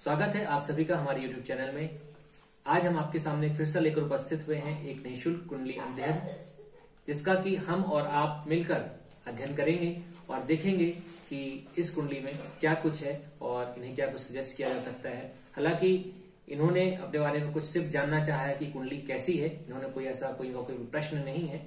स्वागत है आप सभी का हमारे YouTube चैनल में। आज हम आपके सामने फिर से लेकर उपस्थित हुए हैं एक निःशुल्क कुंडली अध्ययन, जिसका कि हम और आप मिलकर अध्ययन करेंगे और देखेंगे कि इस कुंडली में क्या कुछ है और इन्हें क्या कुछ सजेस्ट किया जा सकता है। हालांकि इन्होंने अपने बारे में कुछ सिर्फ जानना चाहा है कि कुंडली कैसी है, इन्होंने कोई ऐसा कोई प्रश्न नहीं है।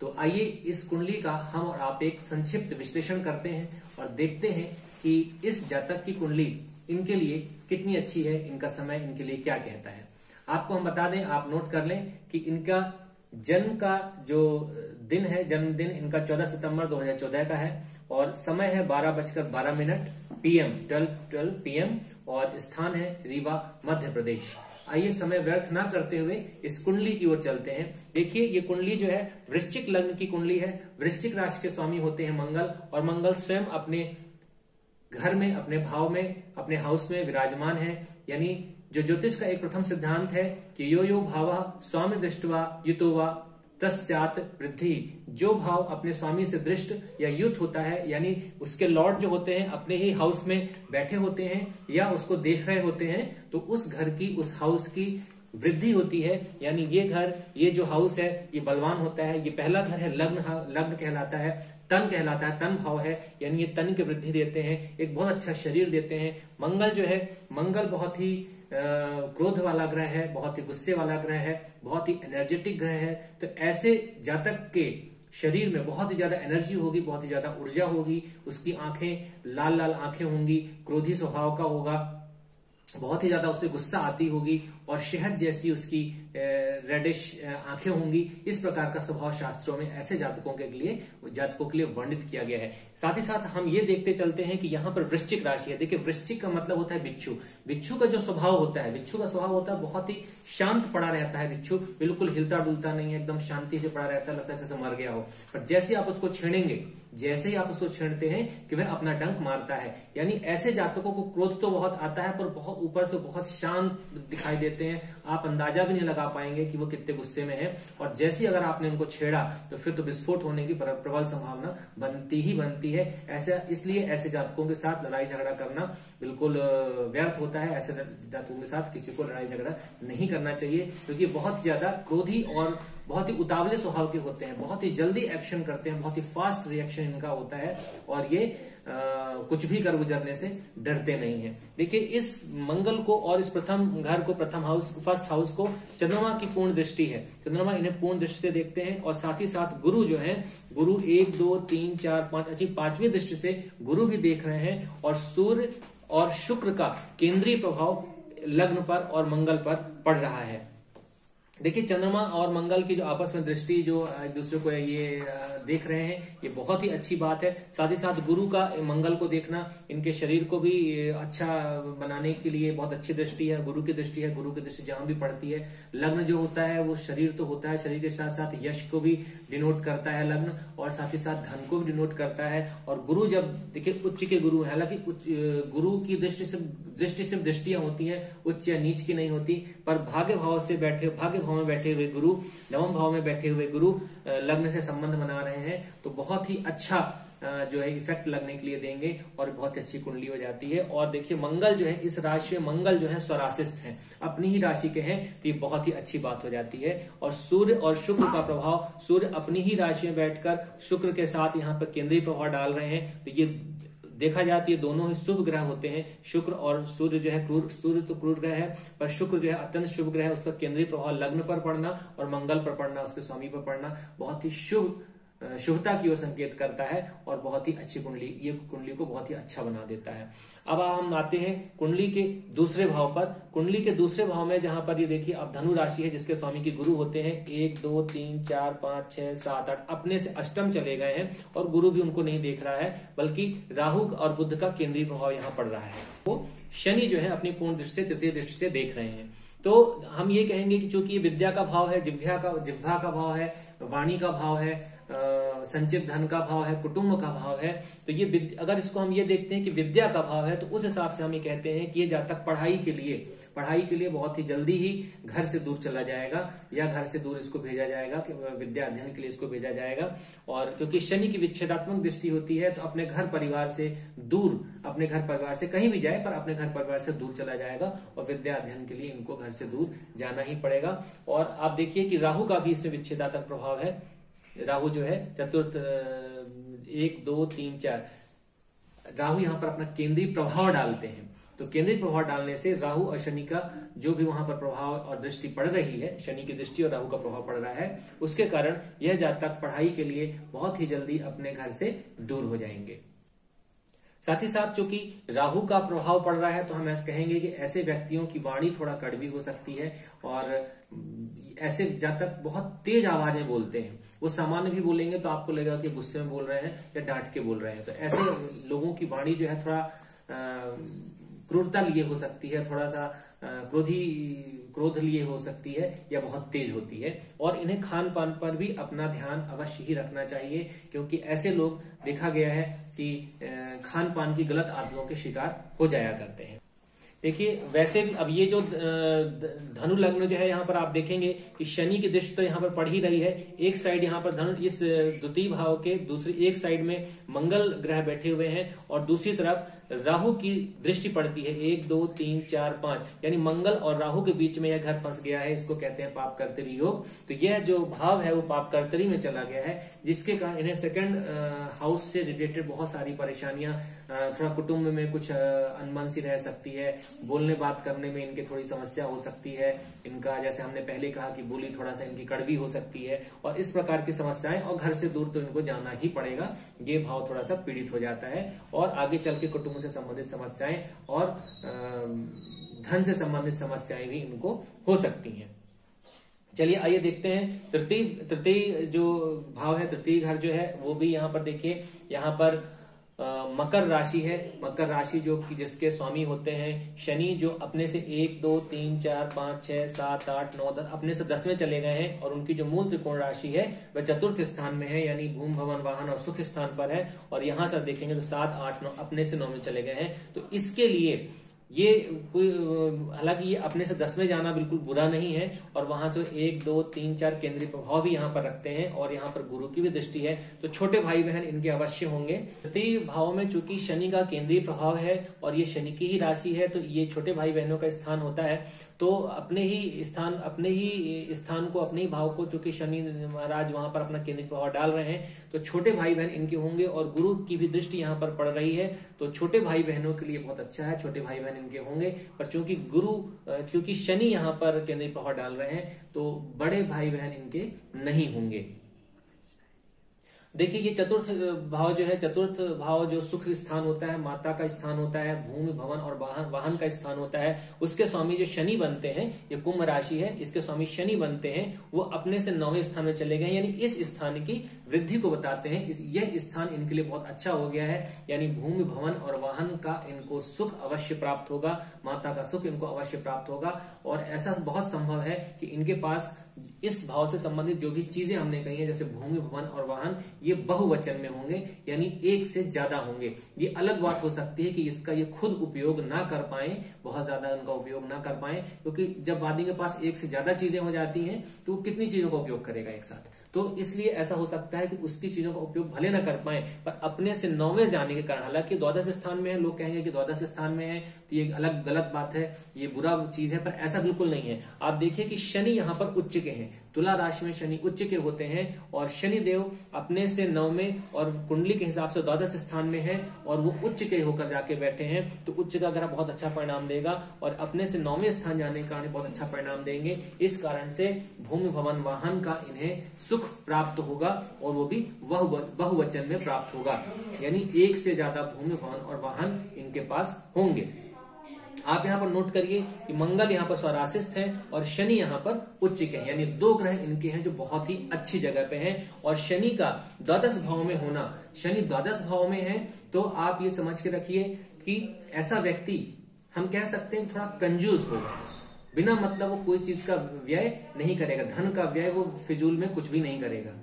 तो आइए इस कुंडली का हम और आप एक संक्षिप्त विश्लेषण करते हैं और देखते हैं कि इस जातक की कुंडली इनके लिए कितनी अच्छी है, इनका समय इनके लिए क्या कहता है। आपको हम बता दें, आप नोट कर लें कि इनका जन्म का जो दिन है, जन्मदिन इनका 14 सितंबर 2014 का है और समय है 12:12 PM 12 PM और स्थान है रीवा, मध्य प्रदेश। आइए समय व्यर्थ ना करते हुए इस कुंडली की ओर चलते हैं। देखिए ये कुंडली जो है वृश्चिक लग्न की कुंडली है। वृश्चिक राशि के स्वामी होते हैं मंगल और मंगल स्वयं अपने घर में, अपने भाव में, अपने हाउस में विराजमान है। यानी जो ज्योतिष का एक प्रथम सिद्धांत है कि यो यो भावः स्वामी दृष्ट्वा युतो वा तस्यात् वृद्धि। जो भाव अपने स्वामी से दृष्ट या युत होता है, यानी उसके लॉर्ड जो होते हैं अपने ही हाउस में बैठे होते हैं या उसको देख रहे होते हैं, तो उस घर की, उस हाउस की वृद्धि होती है। यानी ये घर, ये जो हाउस है ये बलवान होता है। ये पहला घर है, लग्न कहलाता है, तन कहलाता है, तन भाव है, यानी ये तन की वृद्धि देते हैं, एक बहुत अच्छा शरीर देते हैं। मंगल जो है, मंगल बहुत ही क्रोध वाला ग्रह है, बहुत ही गुस्से वाला ग्रह है, बहुत ही एनर्जेटिक ग्रह है। तो ऐसे जातक के शरीर में बहुत ही ज्यादा एनर्जी होगी, बहुत ही ज्यादा ऊर्जा होगी। उसकी आंखें लाल लाल आंखें होंगी, क्रोधी स्वभाव का होगा, बहुत ही ज्यादा उससे गुस्सा आती होगी और शहद जैसी उसकी रेडिश आंखें होंगी। इस प्रकार का स्वभाव शास्त्रों में ऐसे जातकों के लिए वर्णित किया गया है। साथ ही साथ हम ये देखते चलते हैं कि यहाँ पर वृश्चिक राशि है। देखिए वृश्चिक का मतलब होता है बिच्छू। बिच्छू का जो स्वभाव होता है, बिच्छू का स्वभाव होता है बहुत ही शांत पड़ा रहता है। बिच्छू बिल्कुल हिलता डुलता नहीं है, एकदम शांति से पड़ा रहता है, लगता है जैसे मर गया हो। पर जैसे आप उसको छेड़ेंगे, जैसे ही आप उसको छेड़ते हैं कि वह अपना डंक मारता है। यानी ऐसे जातकों को क्रोध तो बहुत आता है पर बहुत ऊपर से बहुत शांत दिखाई देते हैं। आप अंदाजा भी नहीं लगा पाएंगे कि वो कितने गुस्से में है। और जैसे ही अगर आपने उनको छेड़ा तो फिर तो विस्फोट होने की प्रबल संभावना बनती ही बनती है। ऐसा इसलिए ऐसे जातकों के साथ लड़ाई झगड़ा करना बिल्कुल व्यर्थ होता है। ऐसे जातकों के साथ किसी को लड़ाई झगड़ा नहीं करना चाहिए, क्योंकि बहुत ज्यादा क्रोधी और बहुत ही उतावले स्वभाव के होते हैं, बहुत ही जल्दी एक्शन करते हैं, बहुत ही फास्ट रिएक्शन इनका होता है और ये कुछ भी कर गुजरने से डरते नहीं है। देखिए इस मंगल को और इस प्रथम घर को, प्रथम हाउस, फर्स्ट हाउस को चंद्रमा की पूर्ण दृष्टि है। चंद्रमा इन्हें पूर्ण दृष्टि से देखते हैं और साथ ही साथ गुरु जो है, गुरु 1 2 3 4 5 अच्छी 5वीं दृष्टि से गुरु भी देख रहे हैं और सूर्य और शुक्र का केंद्रीय प्रभाव लग्न पर और मंगल पर पड़ रहा है। देखिए चंद्रमा और मंगल की जो आपस में दृष्टि जो एक दूसरे को ये देख रहे हैं, ये बहुत ही अच्छी बात है। साथ ही साथ गुरु का मंगल को देखना इनके शरीर को भी अच्छा बनाने के लिए बहुत अच्छी दृष्टि है, गुरु की दृष्टि है। गुरु की दृष्टि जहां भी पड़ती है, लग्न जो होता है वो शरीर तो होता है, शरीर के साथ साथ यश को भी डिनोट करता है लग्न, और साथ ही साथ धन को भी डिनोट करता है। और गुरु जब देखिए उच्च के गुरु है, हालांकि गुरु की दृष्टि सिर्फ दृष्टियां होती है, उच्च या नीच की नहीं होती। पर भाग्य भाव से बैठे, भाग्य भाव में बैठे हुए गुरु, नवम भाव में बैठे हुए गुरु लग्न से संबंध बना रहे हैं, तो बहुत ही अच्छा जो है इफेक्ट लगने के लिए देंगे और बहुत अच्छी कुंडली हो जाती है। और देखिए मंगल जो है, इस राशि में मंगल जो है स्वराशिस्थ है, अपनी ही राशि के हैं, तो ये बहुत ही अच्छी बात हो जाती है। और सूर्य और शुक्र का प्रभाव, सूर्य अपनी ही राशि में बैठकर शुक्र के साथ यहाँ पर केंद्रीय प्रभाव डाल रहे हैं, तो ये देखा जाती है दोनों ही शुभ ग्रह होते हैं। शुक्र और सूर्य जो है, सूर्य तो क्रूर ग्रह है पर शुक्र जो है अत्यंत शुभ ग्रह है। उसका केंद्रीय प्रभाव लग्न पर पड़ना और मंगल पर पड़ना, उसके स्वामी पर पड़ना बहुत ही शुभता की ओर संकेत करता है और बहुत ही अच्छी कुंडली, ये कुंडली को बहुत ही अच्छा बना देता है। अब हम आते हैं कुंडली के दूसरे भाव पर। कुंडली के दूसरे भाव में जहां पर ये देखिए अब धनु राशि है, जिसके स्वामी की गुरु होते हैं। 1 2 3 4 5 6 7 8 अपने से अष्टम चले गए हैं और गुरु भी उनको नहीं देख रहा है, बल्कि राहु और बुध का केंद्रीय प्रभाव यहाँ पड़ रहा है। वो शनि जो है अपनी पूर्ण दृष्टि से, तृतीय दृष्टि से देख रहे हैं। तो हम ये कहेंगे कि चूंकि ये विद्या का भाव है, जिह्वा का भाव है, वाणी का भाव है, संचित धन का भाव है, कुटुंब का भाव है। तो ये अगर इसको हम ये देखते हैं कि विद्या का भाव है, तो उस हिसाब से हम ये कहते हैं कि ये जातक पढ़ाई के लिए बहुत ही जल्दी ही घर से दूर चला जाएगा, या घर से दूर इसको भेजा जाएगा कि विद्या अध्ययन के लिए इसको भेजा जाएगा। और क्योंकि शनि की विच्छेदात्मक दृष्टि होती है, तो अपने घर परिवार से दूर, अपने घर परिवार से कहीं भी जाए पर अपने घर परिवार से दूर चला जाएगा, और विद्या अध्ययन के लिए इनको घर से दूर जाना ही पड़ेगा। और आप देखिए कि राहु का भी इसमें विच्छेदात्मक प्रभाव है। राहु जो है चतुर्थ 1 2 3 4 राहु यहाँ पर अपना केंद्रीय प्रभाव डालते हैं। तो केंद्रीय प्रभाव डालने से राहु और शनि का जो भी वहां पर प्रभाव और दृष्टि पड़ रही है, शनि की दृष्टि और राहु का प्रभाव पड़ रहा है, उसके कारण यह जातक पढ़ाई के लिए बहुत ही जल्दी अपने घर से दूर हो जाएंगे। साथ ही साथ चूंकि राहु का प्रभाव पड़ रहा है, तो हम ऐसे कहेंगे कि ऐसे व्यक्तियों की वाणी थोड़ा कड़वी हो सकती है, और ऐसे जातक बहुत तेज आवाज में बोलते हैं। वो सामान्य भी बोलेंगे तो आपको लगेगा कि गुस्से में बोल रहे हैं या डांट के बोल रहे हैं। तो ऐसे लोगों की वाणी जो है थोड़ा क्रूरता लिए हो सकती है, थोड़ा सा क्रोध लिए हो सकती है, या बहुत तेज होती है। और इन्हें खान पान पर भी अपना ध्यान अवश्य ही रखना चाहिए, क्योंकि ऐसे लोग देखा गया है कि खान पान की गलत आदतों के शिकार हो जाया करते हैं। देखिए वैसे भी अब ये जो धनु लग्न जो है, यहाँ पर आप देखेंगे कि शनि की दृष्टि तो यहाँ पर पड़ ही रही है। एक साइड यहाँ पर धनु, इस द्वितीय भाव के दूसरी एक साइड में मंगल ग्रह बैठे हुए हैं, और दूसरी तरफ राहु की दृष्टि पड़ती है 1 2 3 4 5, यानी मंगल और राहु के बीच में यह घर फंस गया है। इसको कहते हैं पाप कर्तरी योग। तो यह जो भाव है वो पाप कर्तरी में चला गया है, जिसके कारण इन्हें सेकंड हाउस से रिलेटेड बहुत सारी परेशानियां, थोड़ा कुटुंब में कुछ अनबन सी रह सकती है, बोलने बात करने में इनके थोड़ी समस्या हो सकती है, इनका जैसे हमने पहले कहा कि बोली थोड़ा सा इनकी कड़वी हो सकती है, और इस प्रकार की समस्याएं, और घर से दूर तो इनको जाना ही पड़ेगा। ये भाव थोड़ा सा पीड़ित हो जाता है, और आगे चल के कुटुंब से संबंधित समस्याएं और धन से संबंधित समस्याएं भी इनको हो सकती हैं। चलिए आइए देखते हैं तृतीय जो भाव है, तृतीय घर जो है वो भी यहाँ पर देखिए, यहाँ पर मकर राशि है। मकर राशि जो कि जिसके स्वामी होते हैं शनि, जो अपने से 1 2 3 4 5 6 7 8 9 10 अपने से 10 में चले गए हैं, और उनकी जो मूल त्रिकोण राशि है वह चतुर्थ स्थान में है, यानी भूमि भवन वाहन और सुख स्थान पर है। और यहां से देखेंगे तो 7 8 9 अपने से 9 में चले गए हैं। तो इसके लिए ये कोई, हालांकि ये अपने से 10 में जाना बिल्कुल बुरा नहीं है, और वहां से 1 2 3 4 केंद्रीय प्रभाव भी यहाँ पर रखते हैं, और यहाँ पर गुरु की भी दृष्टि है। तो छोटे भाई बहन इनके अवश्य होंगे। तृतीय भाव में चूंकि शनि का केंद्रीय प्रभाव है और ये शनि की ही राशि है, तो ये छोटे भाई बहनों का स्थान होता है। तो अपने ही स्थान को, अपने ही भाव को, चूंकि शनि महाराज वहां पर अपना केंद्रीय प्रभाव डाल रहे हैं, तो छोटे भाई बहन इनके होंगे, और गुरु की भी दृष्टि यहाँ पर पड़ रही है। तो छोटे भाई बहनों के लिए बहुत अच्छा है, छोटे भाई बहन इनके होंगे। पर क्योंकि शनि यहाँ पर केंद्रीय प्रभाव डाल रहे हैं, तो बड़े भाई बहन इनके नहीं होंगे। देखिए ये चतुर्थ भाव जो है, चतुर्थ भाव जो सुख स्थान होता है, माता का स्थान होता है, भूमि भवन और वाहन का स्थान होता है, उसके स्वामी जो शनि बनते हैं, ये कुंभ राशि है, इसके स्वामी शनि बनते हैं, वो अपने से 9वें स्थान में चले गए, यानी इस स्थान की वृद्धि को बताते हैं। यह स्थान इनके लिए बहुत अच्छा हो गया है, यानी भूमि भवन और वाहन का इनको सुख अवश्य प्राप्त होगा, माता का सुख इनको अवश्य प्राप्त होगा। और ऐसा बहुत संभव है कि इनके पास इस भाव से संबंधित जो भी चीजें हमने कही है, जैसे भूमि भवन और वाहन, ये बहुवचन में होंगे, यानी एक से ज्यादा होंगे। ये अलग बात हो सकती है कि इसका ये खुद उपयोग ना कर पाए, बहुत ज्यादा उनका उपयोग ना कर पाए, क्योंकि जब आदमी के पास एक से ज्यादा चीजें हो जाती हैं तो वो कितनी चीजों का उपयोग करेगा एक साथ। तो इसलिए ऐसा हो सकता है कि उसकी चीजों का उपयोग भले ना कर पाए, पर अपने से 9वें जाने के कारण, हालांकि द्वादश स्थान में है, लोग कहेंगे कि द्वादश स्थान में है तो ये अलग गलत बात है, ये बुरा चीज है, पर ऐसा बिल्कुल नहीं है। आप देखिए कि शनि यहाँ पर उच्च के हैं, तुला राशि में शनि उच्च के होते हैं, और शनि देव अपने से 9वें और कुंडली के हिसाब से द्वादश स्थान में है, और वो उच्च के होकर जाके बैठे हैं। तो उच्च का ग्रह बहुत अच्छा परिणाम देगा, और अपने से 9वें स्थान जाने के कारण बहुत अच्छा परिणाम देंगे। इस कारण से भूमि भवन वाहन का इन्हें सुख प्राप्त होगा, और वो भी बहुवचन में प्राप्त होगा, यानी एक से ज्यादा भूमि भवन और वाहन इनके पास होंगे। आप यहाँ पर नोट करिए कि मंगल यहाँ पर स्वराशिस्थ है और शनि यहाँ पर उच्च के हैं, यानी 2 ग्रह इनके हैं जो बहुत ही अच्छी जगह पे हैं। और शनि का द्वादश भाव में होना, शनि द्वादश भाव में है, तो आप ये समझ के रखिए कि ऐसा व्यक्ति हम कह सकते हैं थोड़ा कंजूस होगा, बिना मतलब वो कोई चीज का व्यय नहीं करेगा, धन का व्यय वो फिजूल में कुछ भी नहीं करेगा।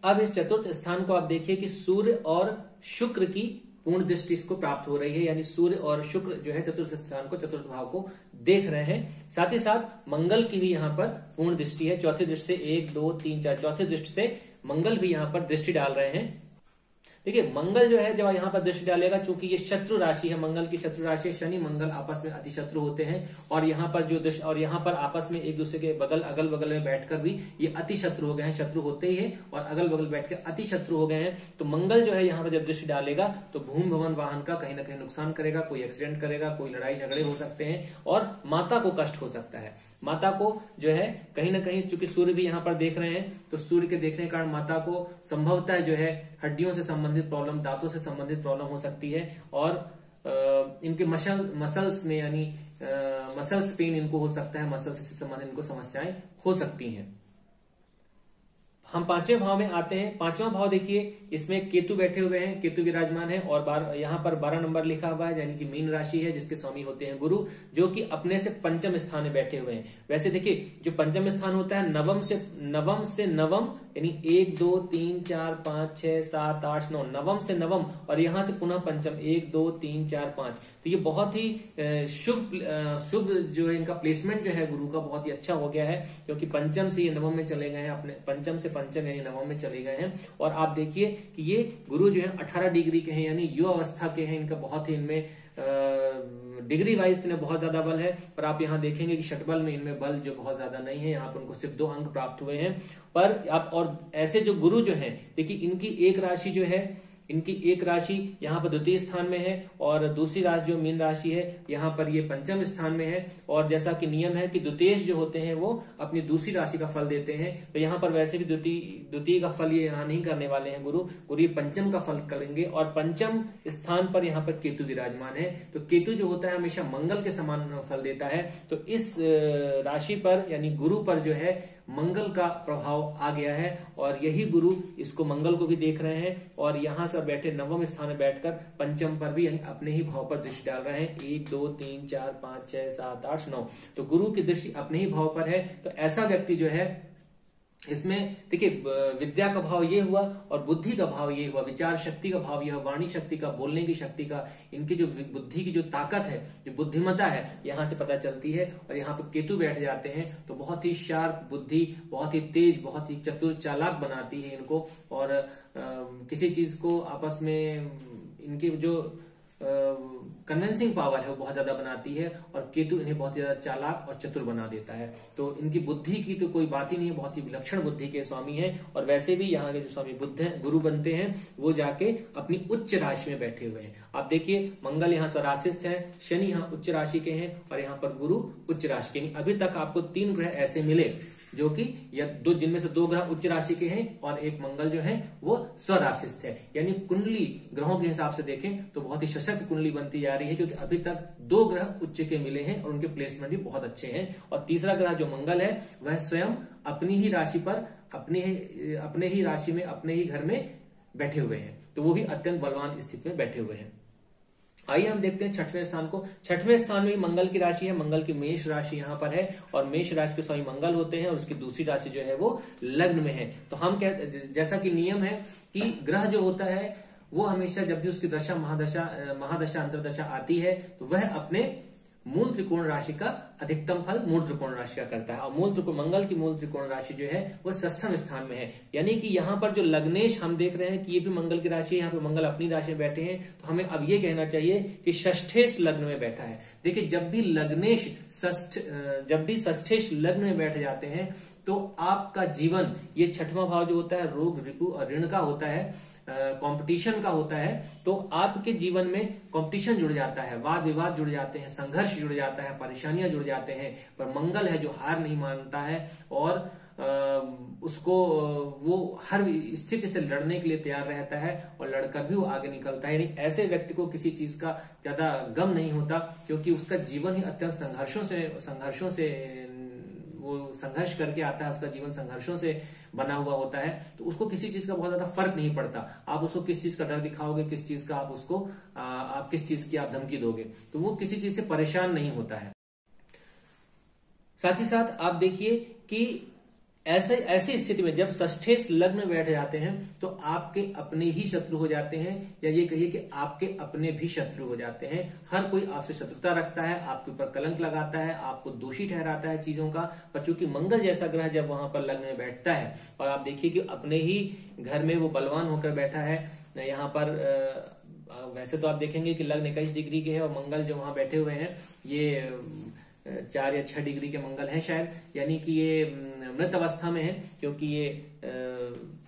अब इस चतुर्थ स्थान को आप देखिए कि सूर्य और शुक्र की पूर्ण दृष्टि इसको प्राप्त हो रही है, यानी सूर्य और शुक्र जो है चतुर्थ स्थान को, चतुर्थ भाव को देख रहे हैं। साथ ही साथ मंगल की भी यहाँ पर पूर्ण दृष्टि है, चौथी दृष्टि से 1 2 3 4 चौथी दृष्टि से मंगल भी यहाँ पर दृष्टि डाल रहे हैं। देखिए मंगल जो है जब यहाँ पर दृष्टि डालेगा, चूंकि ये शत्रु राशि है, मंगल की शत्रु राशि है, शनि मंगल आपस में अति शत्रु होते हैं और यहाँ पर जो और यहाँ पर आपस में एक दूसरे के अगल बगल में बैठकर भी ये अति शत्रु हो गए हैं, शत्रु होते ही है और अगल बगल बैठकर अति शत्रु हो गए हैं। तो मंगल जो है यहाँ पर जब दृष्टि डालेगा तो भूमि भवन वाहन का कहीं ना कहीं नुकसान करेगा, कोई एक्सीडेंट करेगा, कोई लड़ाई झगड़े हो सकते हैं और माता को कष्ट हो सकता है। माता को जो है कहीं ना कहीं, चूंकि सूर्य भी यहाँ पर देख रहे हैं, तो सूर्य के देखने के कारण माता को संभवतः जो है हड्डियों से संबंधित प्रॉब्लम, दांतों से संबंधित प्रॉब्लम हो सकती है और इनके मसल्स में यानी मसल्स पेन इनको हो सकता है, मसल्स से संबंधित इनको समस्याएं हो सकती हैं। हम पांचवें भाव में आते हैं। पांचवा भाव देखिए, इसमें केतु बैठे हुए हैं, केतु विराजमान है और यहाँ पर 12 नंबर लिखा हुआ है, यानी कि मीन राशि है जिसके स्वामी होते हैं गुरु, जो कि अपने से पंचम स्थान में बैठे हुए हैं। वैसे देखिए जो पंचम स्थान होता है नवम से नवम, यानी 1 2 3 4 5 6 7 8 9, नवम से नवम और यहाँ से पुनः पंचम 1 2 3 4 5। तो ये बहुत ही शुभ जो है इनका प्लेसमेंट जो है गुरु का बहुत ही अच्छा हो गया है, क्योंकि पंचम से ये नवम में चले गए हैं, अपने पंचम से पंचम यानी नवम में चले गए हैं। और आप देखिए कि ये गुरु जो है 18 डिग्री के हैं, यानी युवा अवस्था के हैं, इनका बहुत ही इनमें डिग्री वाइज इन्हें बहुत ज्यादा बल है। पर आप यहाँ देखेंगे कि षटबल में इनमें बल जो बहुत ज्यादा नहीं है, यहाँ पर उनको सिर्फ 2 अंक प्राप्त हुए हैं। पर आप और ऐसे जो गुरु जो हैं, देखिए इनकी एक राशि जो है, इनकी एक राशि यहाँ पर द्वितीय स्थान में है और दूसरी राशि जो मीन राशि है यहाँ पर ये पंचम स्थान में है। और जैसा कि नियम है कि द्वितीय जो होते हैं वो अपनी दूसरी राशि का फल देते हैं, तो यहाँ पर वैसे भी द्वितीय का फल ये यहाँ नहीं करने वाले हैं गुरु ये पंचम का फल करेंगे। और पंचम स्थान पर यहाँ पर केतु विराजमान है, तो केतु जो होता है हमेशा मंगल के समान फल देता है। तो इस राशि पर यानी गुरु पर जो है मंगल का प्रभाव आ गया है और यही गुरु इसको मंगल को भी देख रहे हैं और यहाँ से बैठे नवम स्थान में बैठकर पंचम पर भी यानी अपने ही भाव पर दृष्टि डाल रहे हैं। 1 2 3 4 5 6 7 8 9, तो गुरु की दृष्टि अपने ही भाव पर है। तो ऐसा व्यक्ति जो है इसमें देखिए विद्या का भाव ये हुआ और बुद्धि का भाव ये हुआ, विचार शक्ति का भाव ये हुआ, वाणी शक्ति का, बोलने की शक्ति का, इनकी जो बुद्धि की जो ताकत है, जो बुद्धिमत्ता है यहाँ से पता चलती है। और यहाँ पर केतु बैठ जाते हैं तो बहुत ही शार्प बुद्धि, बहुत ही तेज, बहुत ही चतुर चालाक बनाती है इनको और किसी चीज को आपस में इनकी जो कन्विंसिंग पावर है वो बहुत ज्यादा बनाती है और केतु इन्हें बहुत ज्यादा चालाक और चतुर बना देता है। तो इनकी बुद्धि की तो कोई बात ही नहीं है, बहुत ही विलक्षण बुद्धि के स्वामी है। और वैसे भी यहाँ के जो स्वामी बुद्ध हैं, गुरु बनते हैं, वो जाके अपनी उच्च राशि में बैठे हुए हैं। आप देखिए मंगल यहाँ स्वराशिस्थ है, शनि यहाँ उच्च राशि के हैं और यहाँ पर गुरु उच्च राशि के। अभी तक आपको 3 ग्रह ऐसे मिले जो कि या दो, जिनमें से 2 ग्रह उच्च राशि के हैं और एक मंगल जो है वो स्वराशिस्थ है। यानी कुंडली ग्रहों के हिसाब से देखें तो बहुत ही सशक्त कुंडली बनती जा रही है, क्योंकि अभी तक 2 ग्रह उच्च के मिले हैं और उनके प्लेसमेंट भी बहुत अच्छे हैं। और तीसरा ग्रह जो मंगल है वह स्वयं अपनी ही राशि पर, अपने ही राशि में, अपने ही घर में बैठे हुए हैं, तो वो भी अत्यंत बलवान स्थिति में बैठे हुए हैं। आइए हम देखते हैं 6वें स्थान को। 6वें स्थान में मंगल की राशि है, मंगल की मेष राशि यहाँ पर है और मेष राशि के स्वामी मंगल होते हैं और उसकी दूसरी राशि जो है वो लग्न में है। तो हम जैसा कि नियम है कि ग्रह जो होता है वो हमेशा जब भी उसकी दशा महादशा अंतरदशा आती है तो वह अपने मूल त्रिकोण राशि का अधिकतम फल मूल त्रिकोण राशि का करता है। और मूल त्रिकोण मंगल की मूल त्रिकोण राशि जो है वो 6वें स्थान में है, यानी कि यहाँ पर जो लग्नेश हम देख रहे हैं कि ये भी मंगल की राशि है, यहाँ पे मंगल अपनी राशि में बैठे हैं। तो हमें अब ये कहना चाहिए कि षष्ठेश लग्न में बैठा है। देखिए जब भी षष्ठेश लग्न में बैठ जाते हैं तो आपका जीवन, ये 6वां भाव जो होता है रोग रिपु और ऋण का होता है, कंपटीशन का होता है, तो आपके जीवन में कंपटीशन जुड़ जाता है, वाद विवाद जुड़ जाते हैं, संघर्ष जुड़ जाता है, परेशानियां जुड़ जाते हैं। पर मंगल है जो हार नहीं मानता है और उसको वो हर स्थिति से लड़ने के लिए तैयार रहता है और लड़कर भी वो आगे निकलता है। यानी ऐसे व्यक्ति को किसी चीज का ज्यादा गम नहीं होता, क्योंकि उसका जीवन ही अत्यंत संघर्षों से वो संघर्ष करके आता है, उसका जीवन संघर्षों से बना हुआ होता है। तो उसको किसी चीज का बहुत ज्यादा फर्क नहीं पड़ता, आप उसको किस चीज का डर दिखाओगे, किस चीज का आप किस चीज की आप धमकी दोगे, तो वो किसी चीज से परेशान नहीं होता है। साथ ही साथ आप देखिए कि ऐसी स्थिति में जब षष्ठेश लग्न में बैठ जाते हैं तो आपके अपने ही शत्रु हो जाते हैं, या ये कहिए कि आपके अपने भी शत्रु हो जाते हैं। हर कोई आपसे शत्रुता रखता है, आपके ऊपर कलंक लगाता है, आपको दोषी ठहराता है चीजों का। पर चूंकि मंगल जैसा ग्रह जब वहां पर लग्न में बैठता है, और आप देखिए कि अपने ही घर में वो बलवान होकर बैठा है यहाँ पर। वैसे तो आप देखेंगे कि लग्न 21 डिग्री के है, और मंगल जो वहां बैठे हुए हैं ये 4 या 6 डिग्री के मंगल हैं शायद, यानी कि ये मृत अवस्था में है, क्योंकि ये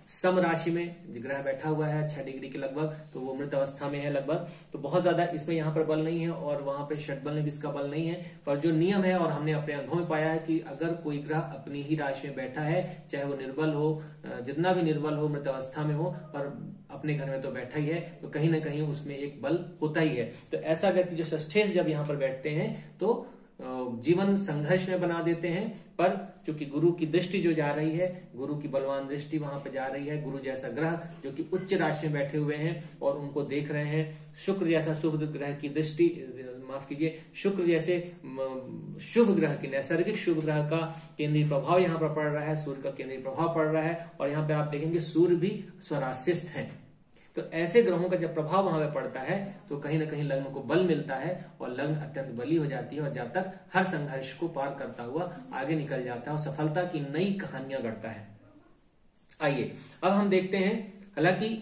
सम राशि में ग्रह बैठा हुआ है 6 डिग्री के लगभग, तो वो मृत अवस्था में है लगभग। तो बहुत ज्यादा इसमें यहाँ पर बल नहीं है, और वहां पर षटबल में भी इसका बल नहीं है। पर जो नियम है, और हमने अपने अनुभव में पाया है कि अगर कोई ग्रह अपनी ही राशि में बैठा है, चाहे वो निर्बल हो, जितना भी निर्बल हो, मृत अवस्था में हो, पर अपने घर में तो बैठा ही है, तो कहीं ना कहीं उसमें एक बल होता ही है। तो ऐसा व्यक्ति जो षष्ठेश जब यहाँ पर बैठते हैं तो जीवन संघर्ष में बना देते हैं। पर चूंकि गुरु की दृष्टि जो जा रही है, गुरु की बलवान दृष्टि वहां पर जा रही है, गुरु जैसा ग्रह जो कि उच्च राशि में बैठे हुए हैं और उनको देख रहे हैं, शुक्र जैसा शुभ ग्रह की दृष्टि, माफ कीजिए, शुक्र जैसे शुभ ग्रह की, नैसर्गिक शुभ ग्रह का केंद्रीय प्रभाव यहाँ पर पड़ रहा है, सूर्य का केंद्रीय प्रभाव पड़ रहा है, और यहाँ पे आप देखेंगे सूर्य भी स्वराशिस्थ है। तो ऐसे ग्रहों का जब प्रभाव वहां पे पड़ता है तो कहीं ना कहीं लग्न को बल मिलता है, और लग्न अत्यंत बली हो जाती है, और जब तक हर संघर्ष को पार करता हुआ आगे निकल जाता है और सफलता की नई कहानियां गढ़ता है। आइए अब हम देखते हैं, हालांकि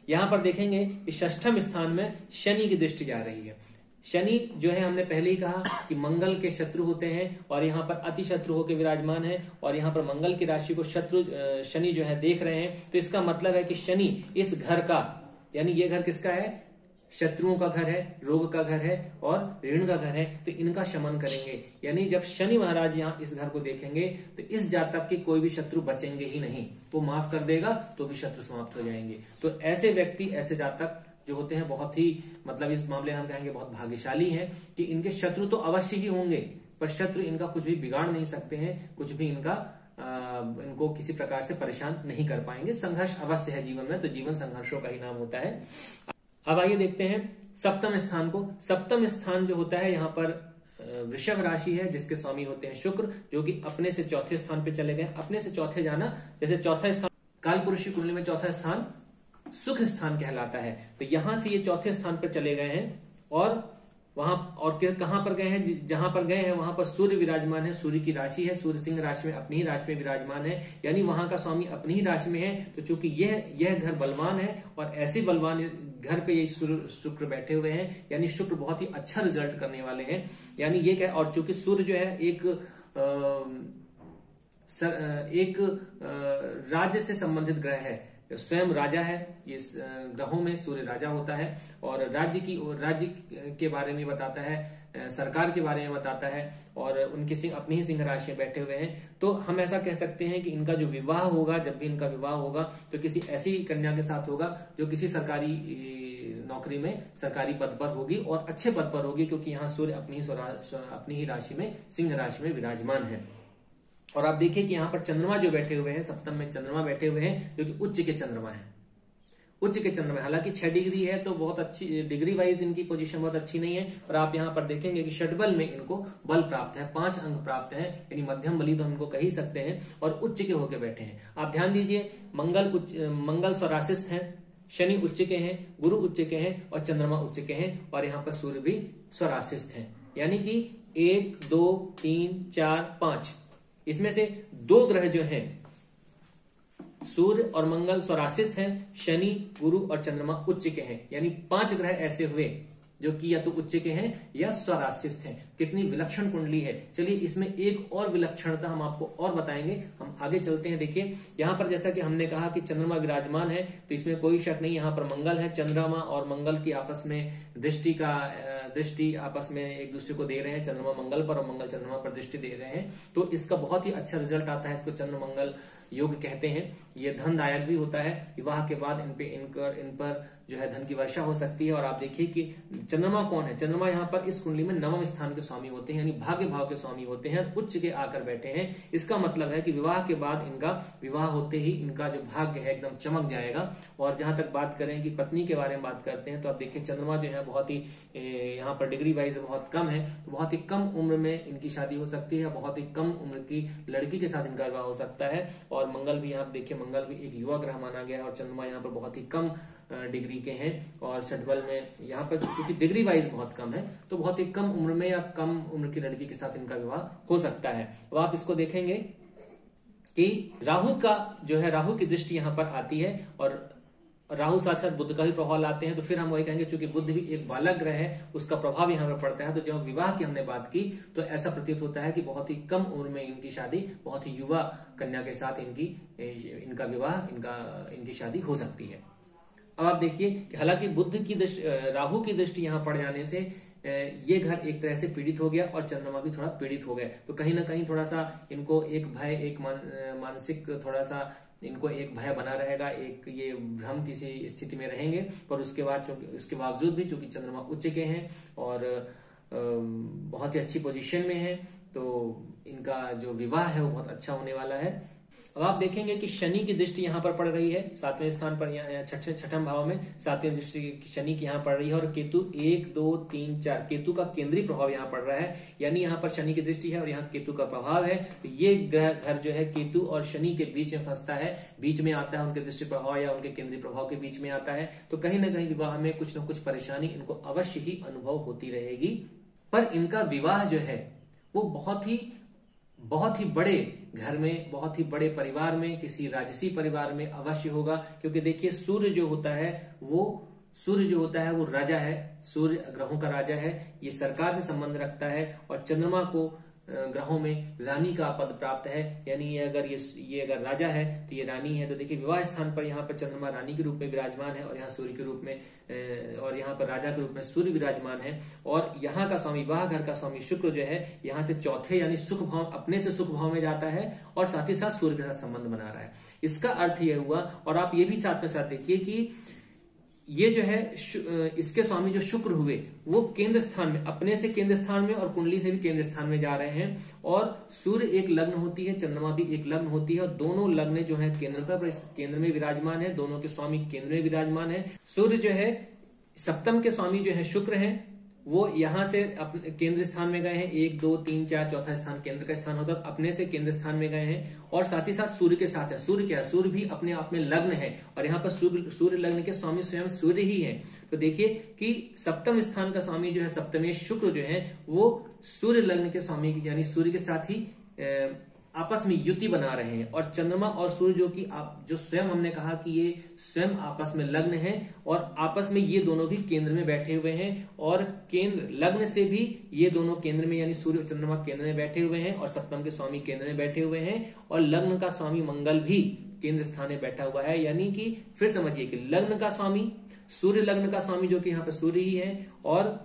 यहां पर देखेंगे कि षष्ठम स्थान में शनि की दृष्टि जा रही है। शनि जो है, हमने पहले ही कहा कि मंगल के शत्रु होते हैं, और यहाँ पर अति शत्रु होकर विराजमान है, और यहाँ पर मंगल की राशि को शत्रु शनि जो है देख रहे हैं। तो इसका मतलब है कि शनि इस घर का, यानी ये घर किसका है, शत्रुओं का घर है, रोग का घर है और ऋण का घर है, तो इनका शमन करेंगे। यानी जब शनि महाराज यहाँ इस घर को देखेंगे तो इस जातक के कोई भी शत्रु बचेंगे ही नहीं, वो माफ कर देगा तो भी शत्रु समाप्त हो जाएंगे। तो ऐसे व्यक्ति, ऐसे जातक जो होते हैं बहुत ही, मतलब इस मामले हम कहेंगे बहुत भाग्यशाली हैं कि इनके शत्रु तो अवश्य ही होंगे, पर शत्रु इनका कुछ भी बिगाड़ नहीं सकते हैं, कुछ भी इनको किसी प्रकार से परेशान नहीं कर पाएंगे। संघर्ष अवश्य है जीवन में, तो जीवन संघर्षों का ही नाम होता है। अब आइए देखते हैं सप्तम स्थान को। सप्तम स्थान जो होता है यहाँ पर वृषभ राशि है, जिसके स्वामी होते हैं शुक्र, जो कि अपने से चौथे स्थान पे चले गए। अपने से चौथे जाना, जैसे चौथा स्थान कालपुरुष की कुंडली में चौथा स्थान सुख स्थान कहलाता है, तो यहां से ये चौथे स्थान पर चले गए हैं, और वहां और कहां पर गए हैं, जहां पर गए हैं वहां पर सूर्य विराजमान है, सूर्य की राशि है, सूर्य सिंह राशि में अपनी ही राशि में विराजमान है, यानी वहां का स्वामी अपनी ही राशि में है। तो चूंकि यह घर बलवान है, और ऐसे बलवान घर पे ये शुक्र बैठे हुए हैं, यानी शुक्र बहुत ही अच्छा रिजल्ट करने वाले हैं। यानी ये क्या, और चूंकि सूर्य जो है एक राज्य से संबंधित ग्रह है, स्वयं राजा है, ये ग्रहों में सूर्य राजा होता है, और राज्य के बारे में बताता है, सरकार के बारे में बताता है, और उनके अपनी ही सिंह राशि में बैठे हुए हैं। तो हम ऐसा कह सकते हैं कि इनका जो विवाह होगा, जब भी इनका विवाह होगा तो किसी ऐसी कन्या के साथ होगा जो किसी सरकारी नौकरी में, सरकारी पद पर होगी, और अच्छे पद पर होगी, क्योंकि यहाँ सूर्य अपनी ही राशि में, सिंह राशि में विराजमान है। और आप देखिए कि यहाँ पर चंद्रमा जो बैठे हुए हैं, सप्तम में चंद्रमा बैठे हुए हैं, जो कि उच्च के चंद्रमा है, उच्च के चंद्रमा। हालांकि 6 डिग्री है, तो बहुत अच्छी डिग्री वाइज इनकी पोजीशन बहुत अच्छी नहीं है, पर आप यहाँ पर देखेंगे कि षटबल में इनको बल प्राप्त है, 5 अंक प्राप्त है, यानी मध्यम बली तो हम इनको कह ही सकते हैं, और उच्च के होके बैठे हैं। आप ध्यान दीजिए, मंगल स्वराशिस्थ है, शनि उच्च के हैं, गुरु उच्च के हैं, और चंद्रमा उच्च के हैं, और यहाँ पर सूर्य भी स्वराशिस्थ है। यानी कि 1 2 3 4 5, इसमें से 2 ग्रह जो हैं, सूर्य और मंगल स्वराशिस्थ हैं, शनि, गुरु और चंद्रमा उच्च के हैं। यानी 5 ग्रह ऐसे हुए जो कि या तो उच्च के हैं या स्वराशिस्थ हैं। कितनी विलक्षण कुंडली है। चलिए इसमें एक और विलक्षणता हम आपको और बताएंगे, हम आगे चलते हैं। देखिए यहाँ पर जैसा कि हमने कहा कि चंद्रमा विराजमान है, तो इसमें कोई शक नहीं, यहाँ पर मंगल है, चंद्रमा और मंगल की आपस में दृष्टि आपस में एक दूसरे को दे रहे हैं, चंद्रमा मंगल पर और मंगल चंद्रमा पर दृष्टि दे रहे हैं, तो इसका बहुत ही अच्छा रिजल्ट आता है। इसको चंद्र मंगल योग कहते हैं। ये धनदायक भी होता है। विवाह के बाद इन पर जो है धन की वर्षा हो सकती है। और आप देखिए कि चंद्रमा कौन है, चंद्रमा यहाँ पर इस कुंडली में नवम स्थान के स्वामी होते हैं, यानी भाग्य भाव के स्वामी होते हैं, उच्च के आकर बैठे हैं। इसका मतलब है कि विवाह के बाद इनका विवाह होते ही इनका जो भाग्य है एकदम चमक जाएगा। और जहां तक बात करें कि पत्नी के बारे में बात करते हैं तो आप देखिए चंद्रमा जो है बहुत ही यहाँ पर डिग्री वाइज बहुत कम है, तो बहुत ही कम उम्र में इनकी शादी हो सकती है, बहुत ही कम उम्र की लड़की के साथ इनका विवाह हो सकता है। और मंगल भी आप देखिए, मंगल भी एक युवा ग्रह माना गया है और चंद्रमा यहाँ पर बहुत ही कम डिग्री के हैं। और षटबल में यहाँ पर क्योंकि डिग्री वाइज बहुत कम है तो बहुत ही कम उम्र में या कम उम्र की लड़की के साथ इनका विवाह हो सकता है। अब आप इसको देखेंगे कि राहु का जो है, राहु की दृष्टि यहाँ पर आती है और राहु साथ साथ बुध का भी प्रभाव लाते हैं, तो फिर हम वही कहेंगे क्योंकि बुध भी एक बालक ग्रह है, उसका प्रभाव यहाँ पर पड़ता है। तो जब विवाह की हमने बात की तो ऐसा प्रतीत होता है कि बहुत ही कम उम्र में इनकी शादी, बहुत ही युवा कन्या के साथ इनका विवाह, इनकी शादी हो सकती है। अब आप देखिए कि हालांकि बुध की दृष्टि, राहु की दृष्टि यहाँ पड़ जाने से ये घर एक तरह से पीड़ित हो गया और चंद्रमा भी थोड़ा पीड़ित हो गए, तो कहीं ना कहीं थोड़ा सा इनको एक भय, एक मानसिक थोड़ा सा इनको एक भय बना रहेगा, एक ये भ्रम किसी स्थिति में रहेंगे। पर उसके बावजूद भी चूंकि चंद्रमा उच्च के हैं और बहुत ही अच्छी पोजीशन में है, तो इनका जो विवाह है वो बहुत अच्छा होने वाला है। अब आप देखेंगे कि शनि की दृष्टि यहाँ पर पड़ रही है 7वें स्थान पर, छठम भाव में 7वें दृष्टि शनि की यहाँ पड़ रही है। और केतु 1, 2, 3, 4 केतु का केंद्रीय प्रभाव यहाँ पड़ रहा है, यानी यहाँ पर शनि की दृष्टि है और यहाँ केतु का प्रभाव है। तो ये घर जो है केतु और शनि के बीच में फंसता है, बीच में आता है, उनके दृष्टि प्रभाव या उनके केंद्रीय प्रभाव के बीच में आता है। तो कहीं ना कहीं विवाह में कुछ न कुछ परेशानी इनको अवश्य ही अनुभव होती रहेगी। पर इनका विवाह जो है वो बहुत ही बड़े घर में, बहुत ही बड़े परिवार में, किसी राजसी परिवार में अवश्य होगा। क्योंकि देखिए सूर्य जो होता है वो राजा है, सूर्य ग्रहों का राजा है, ये सरकार से संबंध रखता है। और चंद्रमा को ग्रहों में रानी का पद प्राप्त है, यानी ये अगर राजा है तो ये रानी है। तो देखिए विवाह स्थान पर यहाँ पर चंद्रमा रानी के रूप में विराजमान है और यहाँ सूर्य के रूप में और यहाँ पर राजा के रूप में सूर्य विराजमान है। और यहाँ का स्वामी, विवाह घर का स्वामी शुक्र जो है यहाँ से चौथे यानी सुख भाव, अपने से सुख भाव में जाता है और साथ ही साथ सूर्य के साथ संबंध बना रहा है। इसका अर्थ यह हुआ, और आप ये भी साथ में साथ देखिए कि ये जो है इसके स्वामी जो शुक्र हुए वो केंद्र स्थान में, अपने से केंद्र स्थान में और कुंडली से भी केंद्र स्थान में जा रहे हैं। और सूर्य एक लग्न होती है, चंद्रमा भी एक लग्न होती है और दोनों लग्न जो है केंद्र में विराजमान है, दोनों के स्वामी केंद्र में विराजमान है। सूर्य जो है सप्तम के स्वामी जो है शुक्र है, वो यहां से अपने केंद्र स्थान में गए हैं, 1, 2, 3, 4 चौथा स्थान केंद्र का स्थान होता है, अपने से केंद्र स्थान में गए हैं। और साथ ही साथ सूर्य के साथ है, सूर्य क्या है, सूर्य भी अपने आप में लग्न है और यहाँ पर सूर्य लग्न के स्वामी स्वयं सूर्य ही है। तो देखिए कि सप्तम स्थान का स्वामी जो है सप्तमेश शुक्र जो है वो सूर्य लग्न के स्वामी यानी सूर्य के साथ ही आपस में युति बना रहे हैं। और चंद्रमा और सूर्य जो स्वयं हमने कहा कि ये स्वयं आपस में लग्न है और आपस में ये दोनों भी केंद्र में बैठे हुए हैं। और केंद्र लग्न से भी ये दोनों केंद्र में यानी सूर्य चंद्रमा केंद्र में बैठे हुए हैं और सप्तम के स्वामी केंद्र में बैठे हुए हैं और लग्न का स्वामी मंगल भी केंद्र स्थान में बैठा हुआ है। यानी कि फिर समझिए कि लग्न का स्वामी, सूर्य लग्न का स्वामी जो कि यहाँ पर सूर्य ही है और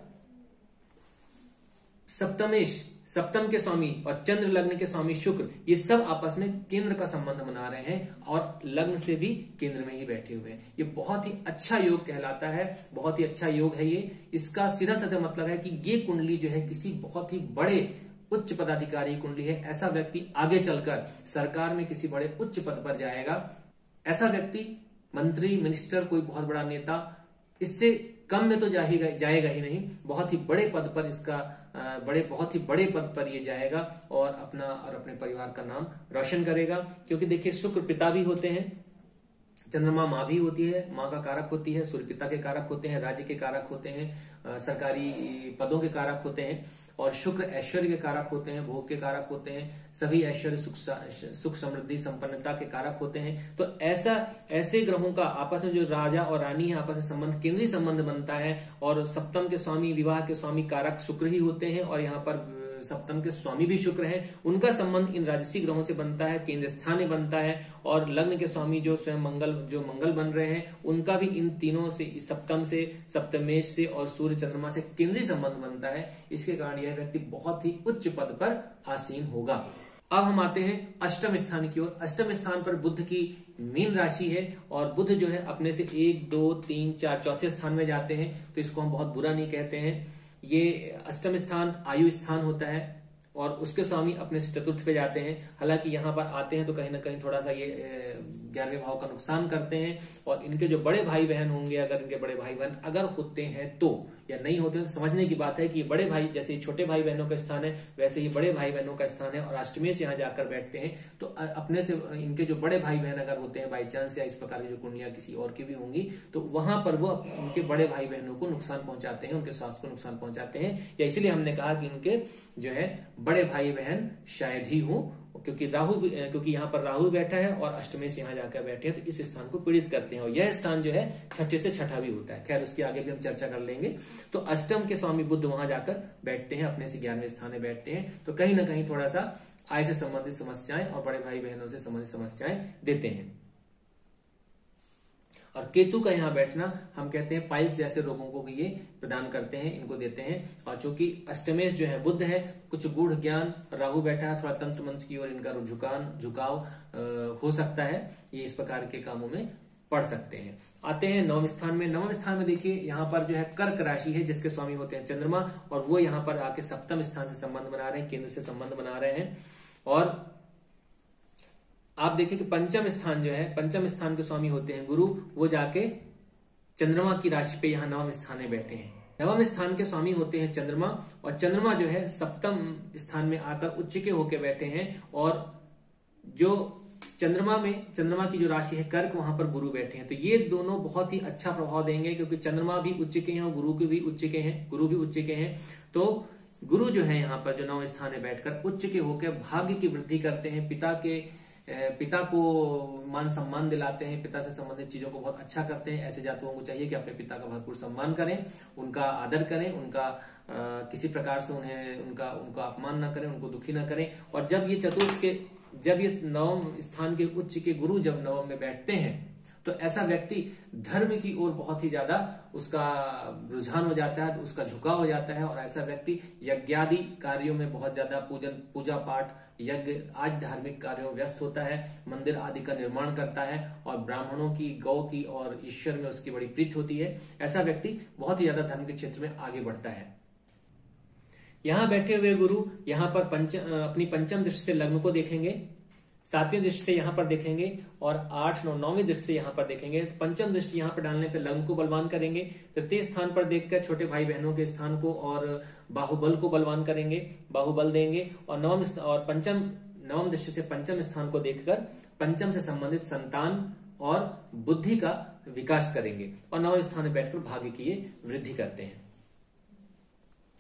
सप्तम के स्वामी और चंद्र लग्न के स्वामी शुक्र, ये सब आपस में केंद्र का संबंध बना रहे हैं और लग्न से भी केंद्र में ही बैठे हुए हैं। ये बहुत ही अच्छा योग कहलाता है, बहुत ही अच्छा योग है ये। इसका सीधा साधा मतलब है कि ये कुंडली जो है किसी बहुत ही बड़े उच्च पदाधिकारी कुंडली है। ऐसा व्यक्ति आगे चलकर सरकार में किसी बड़े उच्च पद पर जाएगा। ऐसा व्यक्ति मंत्री, मिनिस्टर, कोई बहुत बड़ा नेता, इससे कम में तो जाएगा ही नहीं, बहुत ही बड़े पद पर बहुत ही बड़े पद पर ये जाएगा और अपने परिवार का नाम रोशन करेगा। क्योंकि देखिए शुक्र पिता भी होते हैं, चंद्रमा माँ भी होती है, माँ का कारक होती है, सूर्य पिता के कारक होते हैं, राज्य के कारक होते हैं, सरकारी पदों के कारक होते हैं और शुक्र ऐश्वर्य के कारक होते हैं, भोग के कारक होते हैं, सभी ऐश्वर्य सुख समृद्धि संपन्नता के कारक होते हैं। तो ऐसे ग्रहों का आपस में जो राजा और रानी है आपस में संबंध, केंद्रीय संबंध बनता है। और सप्तम के स्वामी, विवाह के स्वामी कारक शुक्र ही होते हैं और यहाँ पर सप्तम के स्वामी भी शुक्र हैं। उनका संबंध इन राजसी ग्रहों से बनता है, केंद्र स्थान में बनता है। और लग्न के स्वामी जो स्वयं मंगल बन रहे हैं, उनका भी इन तीनों से, सप्तम से, सप्तमेश से और सूर्य चंद्रमा से केंद्रीय संबंध बनता है। इसके कारण यह व्यक्ति बहुत ही उच्च पद पर आसीन होगा। अब हम आते हैं अष्टम स्थान की ओर। अष्टम स्थान पर बुध की मीन राशि है और बुध जो है अपने से 1, 2, 3, 4 चौथे स्थान में जाते हैं, तो इसको हम बहुत बुरा नहीं कहते हैं। ये अष्टम स्थान आयु स्थान होता है और उसके स्वामी अपने से चतुर्थ पे जाते हैं। हालांकि यहाँ पर आते हैं तो कहीं ना कहीं थोड़ा सा ये 11वें भाव का नुकसान करते हैं और इनके जो बड़े भाई बहन होंगे, अगर इनके बड़े भाई बहन अगर होते हैं तो, या नहीं होते तो समझने की बात है कि बड़े भाई, जैसे छोटे भाई बहनों का स्थान है वैसे ही बड़े भाई बहनों का स्थान है और अष्टमेश यहाँ जाकर बैठते हैं, तो अपने से इनके जो बड़े भाई बहन अगर होते हैं बाई चांस, या इस प्रकार की जो कुंडलियां किसी और की भी होंगी, तो वहां पर वो उनके बड़े भाई बहनों को नुकसान पहुंचाते हैं, उनके स्वास्थ्य को नुकसान पहुंचाते हैं। या इसीलिए हमने कहा कि इनके जो है बड़े भाई बहन शायद ही हो, क्योंकि यहाँ पर राहु बैठा है और अष्टमेश यहाँ जाकर बैठे हैं, तो इस स्थान को पीड़ित करते हैं और यह स्थान जो है छठे से छठा भी होता है। खैर उसकी आगे भी हम चर्चा कर लेंगे। तो अष्टम के स्वामी बुध वहां जाकर बैठते हैं, अपने से 11वें स्थान में बैठते हैं, तो कहीं ना कहीं थोड़ा सा आय से संबंधित समस्याएं और बड़े भाई बहनों से संबंधित समस्याएं देते हैं। और केतु का यहाँ बैठना हम कहते हैं पाइल्स जैसे रोगों को भी ये प्रदान करते हैं, इनको देते हैं। और चूंकि अष्टमेश जो है बुध है, कुछ गूढ़ ज्ञान, राहु बैठा है, थोड़ा तंत्र मंत्र की ओर इनका झुकाव हो सकता है, ये इस प्रकार के कामों में पड़ सकते हैं। आते हैं नवम स्थान में। नवम स्थान में देखिए यहाँ पर जो है कर्क राशि है, जिसके स्वामी होते हैं चंद्रमा, और वो यहाँ पर आके सप्तम स्थान से संबंध बना रहे हैं, केंद्र से संबंध बना रहे हैं। और आप देखिए कि पंचम स्थान जो है, पंचम स्थान के स्वामी होते हैं गुरु, वो जाके चंद्रमा की राशि पे यहाँ नवम स्थान में बैठे हैं। नवम स्थान के स्वामी होते हैं चंद्रमा, और चंद्रमा जो है सप्तम स्थान में आकर उच्च के होके बैठे हैं। और जो चंद्रमा की जो राशि है कर्क, वहां पर गुरु बैठे हैं, तो ये दोनों बहुत ही अच्छा प्रभाव देंगे, क्योंकि चंद्रमा भी उच्च के हैं और गुरु भी उच्च के हैं। तो गुरु जो है यहाँ पर जो नवम स्थान में बैठकर उच्च के होकर भाग्य की वृद्धि करते हैं, पिता को मान सम्मान दिलाते हैं, पिता से संबंधित चीजों को बहुत अच्छा करते हैं। ऐसे जातकों को चाहिए कि अपने पिता का भरपूर सम्मान करें, उनका आदर करें, उनका किसी प्रकार से उनका अपमान ना करें, उनको दुखी ना करें। और जब ये नवम स्थान के उच्च के गुरु जब नवम में बैठते हैं, तो ऐसा व्यक्ति धर्म की ओर बहुत ही ज्यादा उसका रुझान हो जाता है, उसका झुकाव हो जाता है, और ऐसा व्यक्ति यज्ञादि कार्यों में बहुत ज्यादा पूजा पाठ, यज्ञ आज धार्मिक कार्यों में व्यस्त होता है, मंदिर आदि का निर्माण करता है, और ब्राह्मणों की, गौ की और ईश्वर में उसकी बड़ी प्रीति होती है। ऐसा व्यक्ति बहुत ही ज्यादा धर्म के क्षेत्र में आगे बढ़ता है। यहाँ बैठे हुए गुरु यहाँ पर अपनी पंचम दृष्टि से लग्न को देखेंगे, 7वीं दृष्टि से यहाँ पर देखेंगे, और 8, 9, 9वीं दृष्टि से यहाँ पर देखेंगे। तो पंचम दृष्टि यहाँ पर डालने पर लग्न को बलवान करेंगे, तृतीय स्थान पर देखकर छोटे भाई बहनों के स्थान को और बाहुबल को बलवान करेंगे, बाहुबल देंगे। और नवम दृष्टि से पंचम स्थान को देखकर पंचम से संबंधित संतान और बुद्धि का विकास करेंगे, और नवम स्थान में बैठकर भाग्य की ये वृद्धि करते हैं।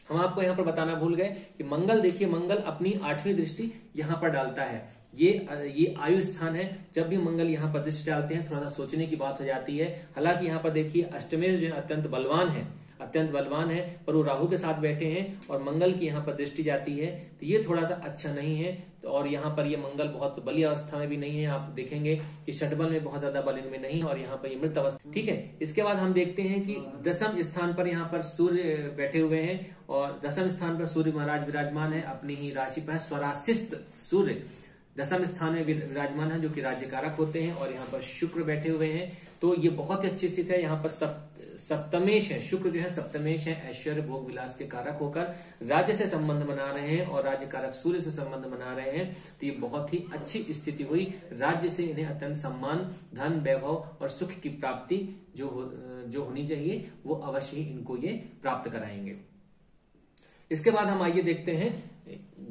हम आपको यहाँ पर बताना भूल गए कि मंगल, देखिए मंगल अपनी 8वीं दृष्टि यहाँ पर डालता है। ये आयु स्थान है। जब भी मंगल यहाँ पर दृष्टि डालते हैं, थोड़ा सा सोचने की बात हो जाती है। हालांकि यहाँ पर देखिए अष्टमेश जो है अत्यंत बलवान है, पर वो राहु के साथ बैठे हैं और मंगल की यहाँ पर दृष्टि जाती है, तो ये थोड़ा सा अच्छा नहीं है। तो और यहाँ पर ये मंगल बहुत बली अवस्था में भी नहीं है, आप देखेंगे कि षटबल में बहुत ज्यादा बल इनमें नहीं है, और यहाँ पर ये मृत अवस्था। ठीक है, इसके बाद हम देखते हैं कि दसम स्थान पर यहाँ पर सूर्य बैठे हुए हैं, और दसम स्थान पर सूर्य महाराज विराजमान है, अपनी ही राशि पर स्वराशिस्त सूर्य दसम स्थान में विराजमान है, जो कि राज्य कारक होते हैं। और यहाँ पर शुक्र बैठे हुए हैं, तो ये बहुत ही अच्छी स्थिति है। यहाँ पर सप्तमेश है, शुक्र जो है सप्तमेश है, ऐश्वर्य भोग विलास के कारक होकर राज्य से संबंध बना रहे हैं, और राज्य कारक सूर्य से संबंध बना रहे हैं। तो ये बहुत ही अच्छी स्थिति हुई। राज्य से इन्हें अत्यंत सम्मान, धन, वैभव और सुख की प्राप्ति जो होनी चाहिए, वो अवश्य ही इनको ये प्राप्त कराएंगे। इसके बाद हम आइए देखते हैं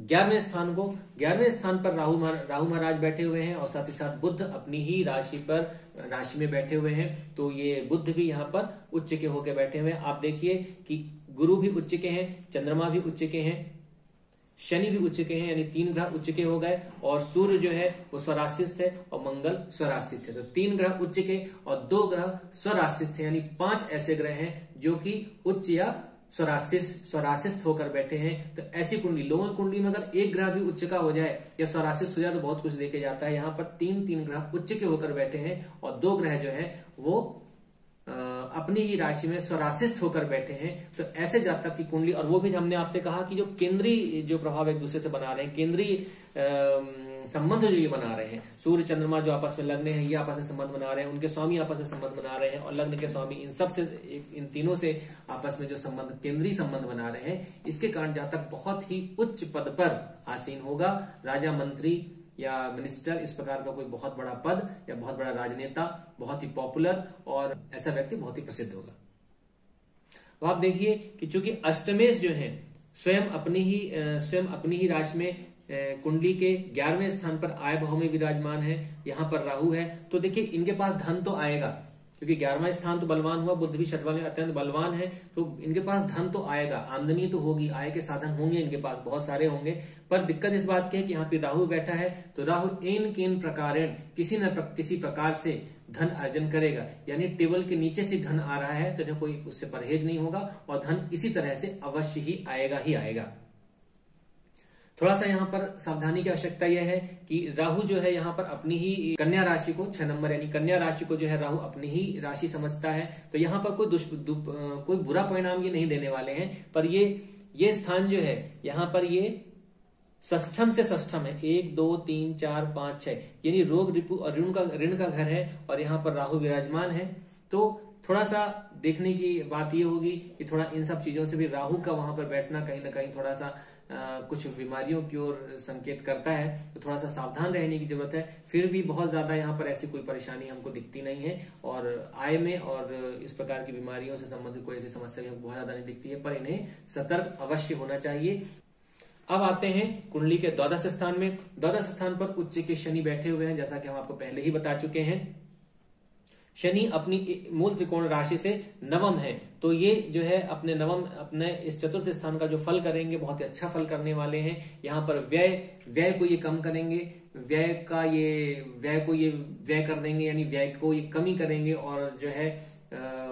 11वें स्थान को। 11वें स्थान पर राहु महाराज बैठे हुए हैं, और साथ ही साथ बुध अपनी ही राशि में बैठे हुए हैं। तो ये बुध भी यहाँ पर उच्च के होकर बैठे हुए हैं। आप देखिए कि गुरु भी उच्च के हैं, चंद्रमा भी उच्च के हैं, शनि भी उच्च के हैं, यानी 3 ग्रह उच्च के हो गए। और सूर्य जो है वो स्वराशिस्थ है, और मंगल स्वराशिस्थ है। तो 3 ग्रह उच्च के और 2 ग्रह स्वराशिस्थ है, यानी 5 ऐसे ग्रह हैं जो कि उच्च या स्वराशिस्थ होकर बैठे हैं। तो ऐसी कुंडली, लोगों की कुंडली में अगर एक ग्रह भी उच्च का हो जाए या स्वराशिस्थ हो जाए तो बहुत कुछ देखे जाता है। यहाँ पर 3 ग्रह उच्च के होकर बैठे हैं, और 2 ग्रह जो है वो अपनी ही राशि में स्वराशिस्थ होकर बैठे हैं, तो ऐसे जातक की कुंडली, और वो भी हमने आपसे कहा कि जो केंद्रीय जो प्रभाव एक दूसरे से बना रहे हैं, केंद्रीय संबंध जो ये बना रहे हैं, सूर्य चंद्रमा जो आपस में लग्न है, ये आपस में संबंध बना रहे हैं, उनके स्वामी आपस में संबंध बना रहे हैं, और लग्न के स्वामी, इन सब से, इन तीनों से आपस में जो संबंध, केंद्रीय संबंध बना रहे हैं, इसके कारण जातक बहुत ही उच्च पद पर आसीन होगा। राजा, मंत्री या मिनिस्टर, इस प्रकार का कोई बहुत बड़ा पद या बहुत बड़ा राजनेता, बहुत ही पॉपुलर, और ऐसा व्यक्ति बहुत ही प्रसिद्ध होगा। तो आप देखिए कि चूंकि अष्टमेश जो है स्वयं अपनी ही राशि में कुंडली के 11वें स्थान पर आय भाव में विराजमान है, यहाँ पर राहु है, तो देखिए इनके पास धन तो आएगा, क्योंकि 11वां स्थान तो बलवान हुआ, बुध भी छठवां में अत्यंत बलवान है, तो इनके पास धन तो आएगा, आमदनी तो होगी, आय के साधन होंगे, इनके पास बहुत सारे होंगे। पर दिक्कत इस बात की है कि यहाँ पे राहु बैठा है, तो राहु इन प्रकार किसी न किसी प्रकार से धन अर्जन करेगा, यानी टेबल के नीचे से धन आ रहा है, तो इन्हें कोई उससे परहेज नहीं होगा, और धन इसी तरह से अवश्य ही आएगा। थोड़ा सा यहाँ पर सावधानी की आवश्यकता यह है कि राहु जो है यहाँ पर अपनी ही कन्या राशि को 6 नंबर, यानी कन्या राशि को जो है राहु अपनी ही राशि समझता है, तो यहाँ पर कोई बुरा परिणाम ये नहीं देने वाले हैं। पर ये स्थान जो है यहाँ पर ये षष्ठम से षष्ठम है, 1 2 3 4 5 6, यानी रोग, रिपु और ऋण का घर है, और यहाँ पर राहु विराजमान है। तो थोड़ा सा देखने की बात ये होगी कि थोड़ा इन सब चीजों से भी राहु का वहां पर बैठना कहीं ना कहीं थोड़ा सा कुछ बीमारियों की ओर संकेत करता है, तो थोड़ा सा सावधान रहने की जरूरत है। फिर भी बहुत ज्यादा यहाँ पर ऐसी कोई परेशानी हमको दिखती नहीं है, और आय में और इस प्रकार की बीमारियों से संबंधित कोई ऐसी समस्या भी हमको बहुत ज्यादा नहीं दिखती है, पर इन्हें सतर्क अवश्य होना चाहिए। अब आते हैं कुंडली के 12वें स्थान में। 12वें स्थान पर उच्च के शनि बैठे हुए हैं, जैसा कि हम आपको पहले ही बता चुके हैं। शनि अपनी मूल त्रिकोण राशि से नवम है, तो ये जो है अपने इस चतुर्थ स्थान का जो फल करेंगे, बहुत ही अच्छा फल करने वाले हैं। यहाँ पर व्यय को ये कम करेंगे, व्यय को ये व्यय कर देंगे, यानी व्यय को ये कमी करेंगे, और जो है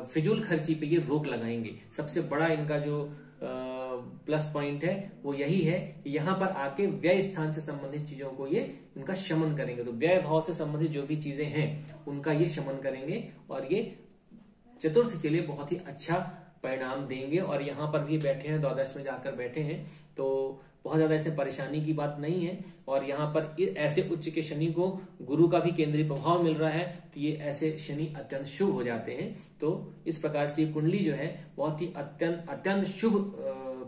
फिजूल खर्ची पे ये रोक लगाएंगे। सबसे बड़ा इनका जो प्लस पॉइंट है वो यही है कि यहाँ पर आके व्यय स्थान से संबंधित चीजों को ये उनका शमन करेंगे। तो व्यय भाव से संबंधित जो भी चीजें हैं उनका ये शमन करेंगे, और ये चतुर्थ के लिए बहुत ही अच्छा परिणाम देंगे। और यहाँ पर भी बैठे हैं, 12 में जाकर बैठे हैं, तो बहुत ज्यादा ऐसे परेशानी की बात नहीं है। और यहाँ पर ऐसे उच्च के शनि को गुरु का भी केंद्रीय प्रभाव मिल रहा है, तो ये ऐसे शनि अत्यंत शुभ हो जाते हैं। तो इस प्रकार से कुंडली जो है बहुत ही अत्यंत शुभ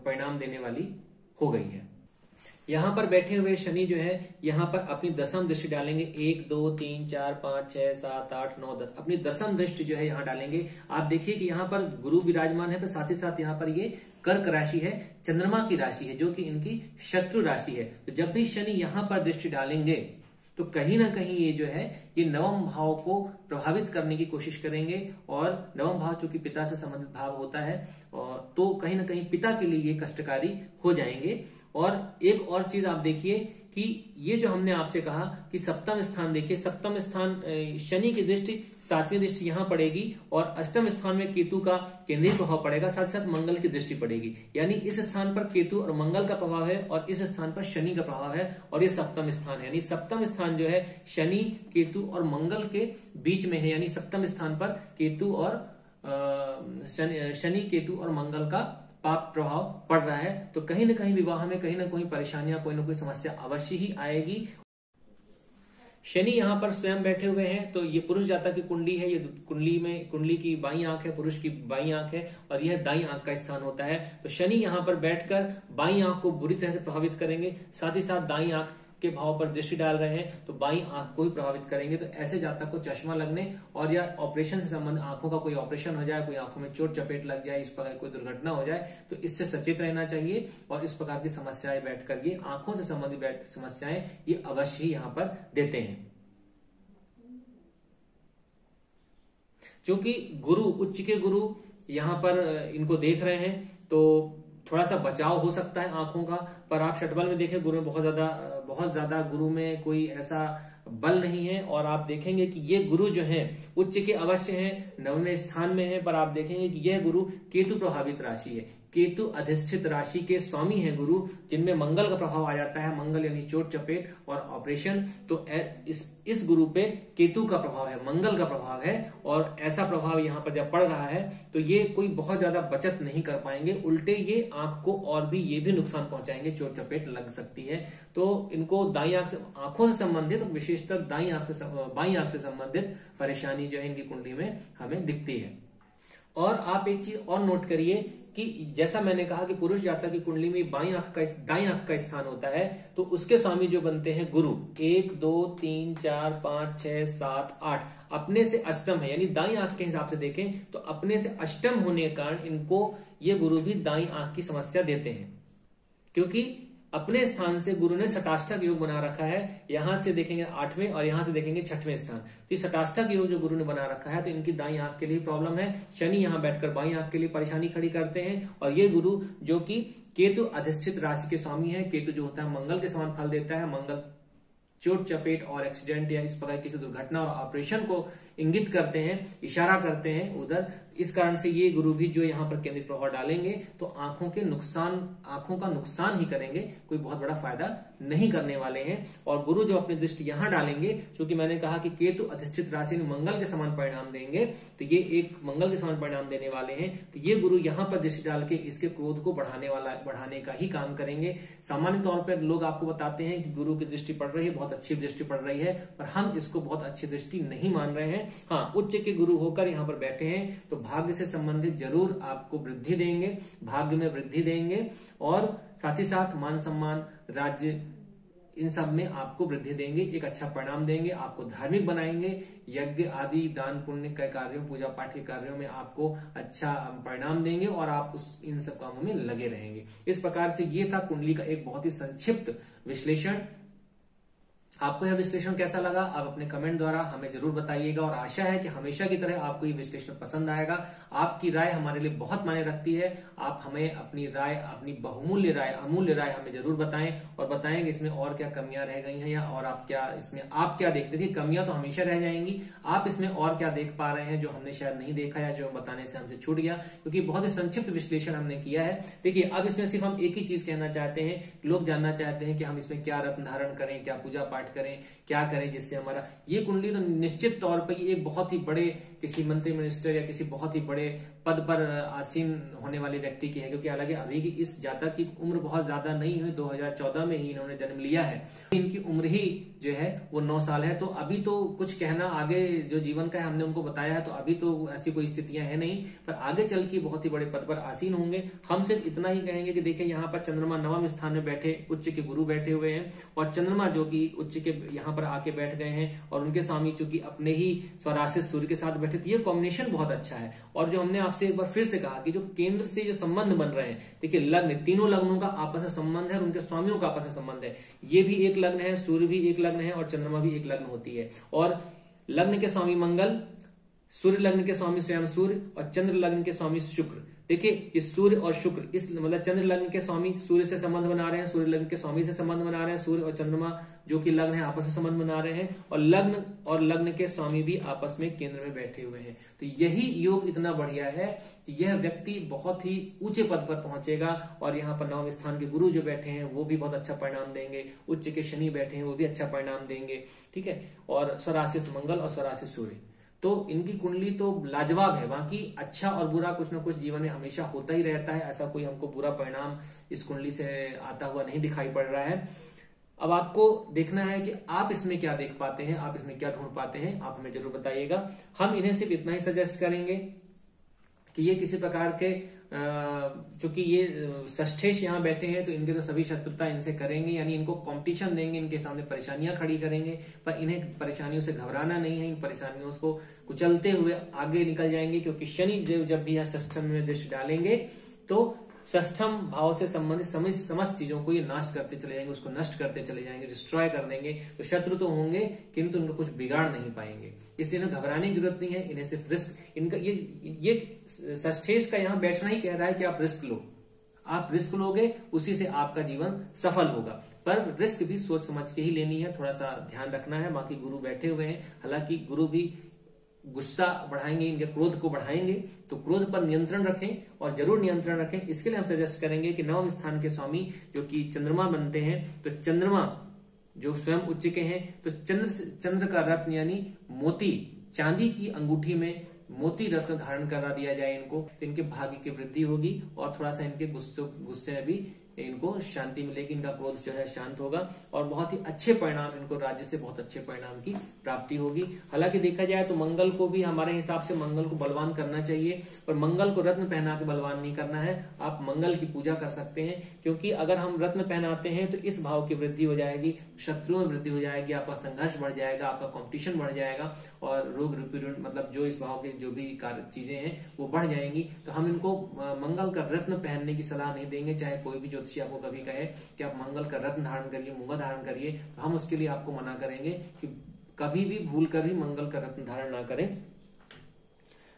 परिणाम देने वाली हो गई है। यहाँ पर बैठे हुए शनि जो है यहाँ पर अपनी दसम दृष्टि डालेंगे, 1 2 3 4 5 6 7 8 9 10, अपनी दसम दृष्टि जो है यहाँ डालेंगे। आप देखिए कि यहाँ पर गुरु विराजमान है, पर साथ ही साथ यहाँ पर ये कर्क राशि है, चंद्रमा की राशि है, जो कि इनकी शत्रु राशि है। तो जब भी शनि यहाँ पर दृष्टि डालेंगे तो कहीं ना कहीं ये जो है ये नवम भाव को प्रभावित करने की कोशिश करेंगे, और नवम भाव चूंकि पिता से संबंधित भाव होता है, और तो कहीं ना कहीं पिता के लिए ये कष्टकारी हो जाएंगे। और एक और चीज आप देखिए कि ये जो हमने आपसे कहा कि सप्तम स्थान देखिए, सप्तम स्थान शनि की दृष्टि, 7वीं दृष्टि यहां पड़ेगी, और अष्टम स्थान में केतु का केंद्रीय प्रभाव पड़ेगा, साथ साथ मंगल की दृष्टि पड़ेगी। यानी इस स्थान पर केतु और मंगल का प्रभाव है, और इस स्थान पर शनि का प्रभाव है, और ये सप्तम स्थान है। यानी सप्तम स्थान जो है शनि, केतु और मंगल के बीच में है, यानी सप्तम स्थान पर केतु और शनि, केतु और मंगल का पाप प्रभाव पड़ रहा है। तो कहीं ना कहीं विवाह में कहीं ना कहीं परेशानियां, कोई ना कोई समस्या अवश्य ही आएगी। शनि यहाँ पर स्वयं बैठे हुए हैं, तो ये पुरुष जातक की कुंडली है, ये कुंडली की बाईं आंख है, पुरुष की बाईं आंख है, और यह दाईं आंख का स्थान होता है। तो शनि यहाँ पर बैठकर बाईं आंख को बुरी तरह से प्रभावित करेंगे, साथ ही साथ दाईं आंख के भाव पर दृष्टि डाल रहे हैं, तो बाईं आंख को ही प्रभावित करेंगे। तो ऐसे जातक को चश्मा लगने और या ऑपरेशन से संबंधित, आंखों का कोई ऑपरेशन हो जाए, कोई आंखों में चोट चपेट लग जाए, इस प्रकार कोई दुर्घटना हो जाए, तो इससे सचेत रहना चाहिए। और इस प्रकार की समस्याएं बैठकर ये आंखों से संबंधित समस्याएं ये अवश्य ही यहाँ पर देते हैं। क्योंकि गुरु, उच्च के गुरु यहाँ पर इनको देख रहे हैं, तो थोड़ा सा बचाव हो सकता है आंखों का। पर आप षटबल में देखें, गुरु में बहुत ज्यादा गुरु में कोई ऐसा बल नहीं है, और आप देखेंगे कि ये गुरु जो है उच्च के अवश्य हैं, 9वें स्थान में है, पर आप देखेंगे कि यह गुरु केतु प्रभावित राशि है। केतु अधिष्ठित राशि के स्वामी हैं गुरु, जिनमें मंगल का प्रभाव आ जाता है, मंगल यानी चोट चपेट और ऑपरेशन। तो इस गुरु पे केतु का प्रभाव है, मंगल का प्रभाव है, और ऐसा प्रभाव यहाँ पर जब पड़ रहा है तो ये कोई बहुत ज्यादा बचत नहीं कर पाएंगे, उल्टे ये आंख को और भी ये भी नुकसान पहुंचाएंगे, चोट चपेट लग सकती है। तो इनको दाई आंख से, आंखों से संबंधित, विशेषतर बाई आंख से संबंधित परेशानी जो है इनकी कुंडली में हमें दिखती है। और आप एक चीज और नोट करिए कि जैसा मैंने कहा कि पुरुष जातक की कुंडली में दाई आंख का स्थान होता है, तो उसके स्वामी जो बनते हैं गुरु, 1 2 3 4 5 6 7 8 अपने से अष्टम है, यानी दाई आंख के हिसाब से देखें तो अपने से अष्टम होने के कारण इनको ये गुरु भी दाई आंख की समस्या देते हैं, क्योंकि अपने स्थान से गुरु ने शताष्टक योग बना रखा है। यहां से देखेंगे 8वें और यहां से देखेंगे 6वें स्थान, तो शताष्टक योग जो गुरु ने बना रखा है, तो इनकी दाई आंख के लिए प्रॉब्लम है। शनि यहां बैठकर बाई आंख के लिए परेशानी खड़ी करते हैं। और ये गुरु जो कि केतु अधिष्ठित राशि के स्वामी है, केतु जो होता है मंगल के समान फल देता है। मंगल चोट चपेट और एक्सीडेंट या इस प्रकार किसी दुर्घटना और ऑपरेशन को इंगित करते हैं, इशारा करते हैं उधर। इस कारण से ये गुरु भी जो यहाँ पर केंद्रित प्रभाव डालेंगे तो आंखों का नुकसान ही करेंगे, कोई बहुत बड़ा फायदा नहीं करने वाले हैं। और गुरु जो अपनी दृष्टि यहाँ डालेंगे, क्योंकि मैंने कहा कि केतु अधिष्ठित राशि में मंगल के समान परिणाम देंगे, तो ये एक मंगल के समान परिणाम देने वाले हैं। तो ये गुरु यहाँ पर दृष्टि डाल के इसके क्रोध को बढ़ाने का ही काम करेंगे। सामान्य तौर पर लोग आपको बताते हैं कि गुरु की दृष्टि पड़ रही है, बहुत अच्छी दृष्टि पड़ रही है, पर हम इसको बहुत अच्छी दृष्टि नहीं मान रहे हैं। हाँ, उच्च के गुरु होकर यहाँ पर बैठे हैं तो भाग्य से संबंधित जरूर आपको वृद्धि देंगे, भाग्य में वृद्धि देंगे, और साथ ही साथ मान सम्मान, राज्य, इन सब में आपको वृद्धि देंगे, एक अच्छा परिणाम देंगे, आपको धार्मिक बनाएंगे, यज्ञ आदि दान पुण्य के कार्यों, पूजा पाठ के कार्यों में आपको अच्छा परिणाम देंगे और आप इन सब कामों में लगे रहेंगे। इस प्रकार से ये था कुंडली का एक बहुत ही संक्षिप्त विश्लेषण। आपको यह विश्लेषण कैसा लगा आप अपने कमेंट द्वारा हमें जरूर बताइएगा, और आशा है कि हमेशा की तरह आपको ये विश्लेषण पसंद आएगा। आपकी राय हमारे लिए बहुत मायने रखती है। आप हमें अपनी राय, अपनी बहुमूल्य राय, अमूल्य राय हमें जरूर बताएं, और बताएंगे इसमें और क्या कमियां रह गई हैं, या और आप क्या देखते थे। कमियां तो हमेशा रह जाएंगी, आप इसमें और क्या देख पा रहे हैं जो हमने शायद नहीं देखा या जो बताने से हमसे छूट गया, क्योंकि बहुत ही संक्षिप्त विश्लेषण हमने किया है। देखिए, अब इसमें सिर्फ हम एक ही चीज कहना चाहते हैं, लोग जानना चाहते हैं कि हम इसमें क्या रत्न धारण करें, क्या पूजा पाठ करें, क्या करें जिससे हमारा ये कुंडली तो निश्चित तौर पर एक बहुत ही बड़े किसी मंत्री मिनिस्टर या किसी बहुत ही बड़े पद पर आसीन होने वाले व्यक्ति की है, क्योंकि हालांकि अभी की इस जातक की उम्र बहुत ज्यादा नहीं हुई, 2014 में ही इन्होंने जन्म लिया है, इनकी उम्र ही जो है वो 9 साल है। तो अभी तो कुछ कहना आगे जो जीवन का है हमने उनको बताया है, तो अभी तो ऐसी कोई स्थितियां है नहीं, पर आगे चल के बहुत ही बड़े पद पर आसीन होंगे। हम सिर्फ इतना ही कहेंगे कि देखिए यहाँ पर चंद्रमा 9वें स्थान में बैठे उच्च के गुरु बैठे हुए हैं, और चंद्रमा जो कि उच्च के यहाँ पर आके बैठ गए हैं, और उनके स्वामी चूंकि अपने ही स्वराशित सूर्य के साथ बैठे, तो ये कॉम्बिनेशन बहुत अच्छा है। और जो हमने आपसे एक बार फिर से कहा कि जो केंद्र से जो संबंध बन रहे हैं, देखिए लग्न, तीनों लग्नों का आपस में संबंध है और उनके स्वामियों का आपस में संबंध है। ये भी एक लग्न है, सूर्य भी एक लग्न है, और चंद्रमा भी एक लग्न होती है। और लग्न के स्वामी मंगल, सूर्य लग्न के स्वामी स्वयं सूर्य, और चंद्र लग्न के स्वामी शुक्र। देखिए, इस सूर्य और शुक्र, इस मतलब चंद्र लग्न के स्वामी सूर्य से संबंध बना रहे हैं, सूर्य लग्न के स्वामी से संबंध बना रहे हैं, सूर्य और चंद्रमा जो कि लग्न है आपस में संबंध बना रहे हैं, और लग्न के स्वामी भी आपस में केंद्र में बैठे हुए हैं। तो यही योग इतना बढ़िया है कि यह व्यक्ति बहुत ही ऊंचे पद पर पहुंचेगा। और यहाँ पर 9वें स्थान के गुरु जो बैठे हैं वो भी बहुत अच्छा परिणाम देंगे, उच्च के शनि बैठे हैं वो भी अच्छा परिणाम देंगे, ठीक है। और स्वराशित मंगल और स्वराशित सूर्य, तो इनकी कुंडली तो लाजवाब है। बाकी अच्छा और बुरा कुछ ना कुछ जीवन में हमेशा होता ही रहता है, ऐसा कोई हमको बुरा परिणाम इस कुंडली से आता हुआ नहीं दिखाई पड़ रहा है। अब आपको देखना है कि आप इसमें क्या देख पाते हैं, आप इसमें क्या ढूंढ पाते हैं, आप हमें जरूर बताइएगा। हम इन्हें सिर्फ इतना ही सजेस्ट करेंगे कि ये किसी प्रकार के चूंकि ये षष्ठेश यहाँ बैठे हैं, तो इनके तो सभी शत्रुता इनसे करेंगे, यानी इनको कंपटीशन देंगे, इनके सामने परेशानियां खड़ी करेंगे, पर इन्हें परेशानियों से घबराना नहीं है। इन परेशानियों को कुचलते हुए आगे निकल जाएंगे, क्योंकि शनि देव जब भी यह षष्ठम में दृष्टि डालेंगे तो षष्ठम भाव से संबंधित समस्त चीजों को ये नाश करते चले जाएंगे, उसको नष्ट करते चले जाएंगे, डिस्ट्रॉय कर देंगे। तो शत्रु तो होंगे किंतु उनको कुछ बिगाड़ नहीं पाएंगे, इसलिए इन्हें घबराने की जरूरत नहीं है। इन्हें सिर्फ रिस्क, इनका ये षष्ठेश का यहाँ बैठना ही कह रहा है कि आप रिस्क लो, आप रिस्क लोगे उसी से आपका जीवन सफल होगा, पर रिस्क भी सोच समझ के ही लेनी है, थोड़ा सा ध्यान रखना है। बाकी गुरु बैठे हुए हैं, हालांकि गुरु भी गुस्सा बढ़ाएंगे, इनके क्रोध को बढ़ाएंगे। तो क्रोध पर नियंत्रण रखें और जरूर नियंत्रण रखें। इसके लिए हम सजेस्ट करेंगे कि नवम स्थान के स्वामी जो कि चंद्रमा बनते हैं, तो चंद्रमा जो स्वयं उच्च के हैं, तो चंद्र का रत्न यानी मोती, चांदी की अंगूठी में मोती रत्न धारण करा दिया जाए इनको, तो इनके भाग्य की वृद्धि होगी और थोड़ा सा इनके गुस्से में भी इनको शांति मिलेगी, इनका क्रोध जो है शांत होगा और बहुत ही अच्छे परिणाम, इनको राज्य से बहुत अच्छे परिणाम की प्राप्ति होगी। हालांकि देखा जाए तो मंगल को भी हमारे हिसाब से मंगल को बलवान करना चाहिए, और मंगल को रत्न पहना के बलवान नहीं करना है। आप मंगल की पूजा कर सकते हैं, क्योंकि अगर हम रत्न पहनाते हैं तो इस भाव की वृद्धि हो जाएगी, शत्रुओं में वृद्धि हो जाएगी, आपका संघर्ष बढ़ जाएगा, आपका कॉम्पिटिशन बढ़ जाएगा और रोग मतलब जो इस भाव के जो भी चीजें हैं वो बढ़ जाएंगी। तो हम इनको मंगल का रत्न पहनने की सलाह नहीं देंगे। चाहे कोई भी ज्योतिषी आपको कभी कहे कि आप मंगल का रत्न धारण करिए, मूंगा धारण करिए, तो हम उसके लिए आपको मना करेंगे कि कभी भी भूल कर भी मंगल का रत्न धारण ना करें।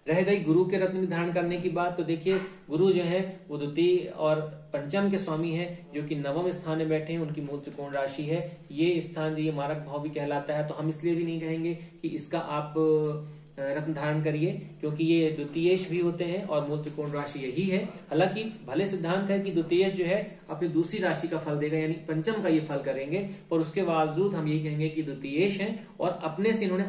रह गई गुरु के रत्न धारण करने की बात, तो देखिए गुरु जो है वो द्वितीय और पंचम के स्वामी हैं, जो कि नवम स्थान में बैठे हैं, उनकी मूल त्रिकोण राशि है। ये स्थान ये मारक भाव भी कहलाता है, तो हम इसलिए भी नहीं कहेंगे कि इसका आप रत्न धारण करिए, क्योंकि ये द्वितीयेश भी होते हैं और मूल त्रिकोण राशि यही है। हालांकि भले सिद्धांत है कि द्वितीयेश जो है अपनी दूसरी राशि का फल देगा, यानी पंचम का ये फल करेंगे, पर उसके बावजूद हम ये कहेंगे कि द्वितीयेश है और अपने से इन्होंने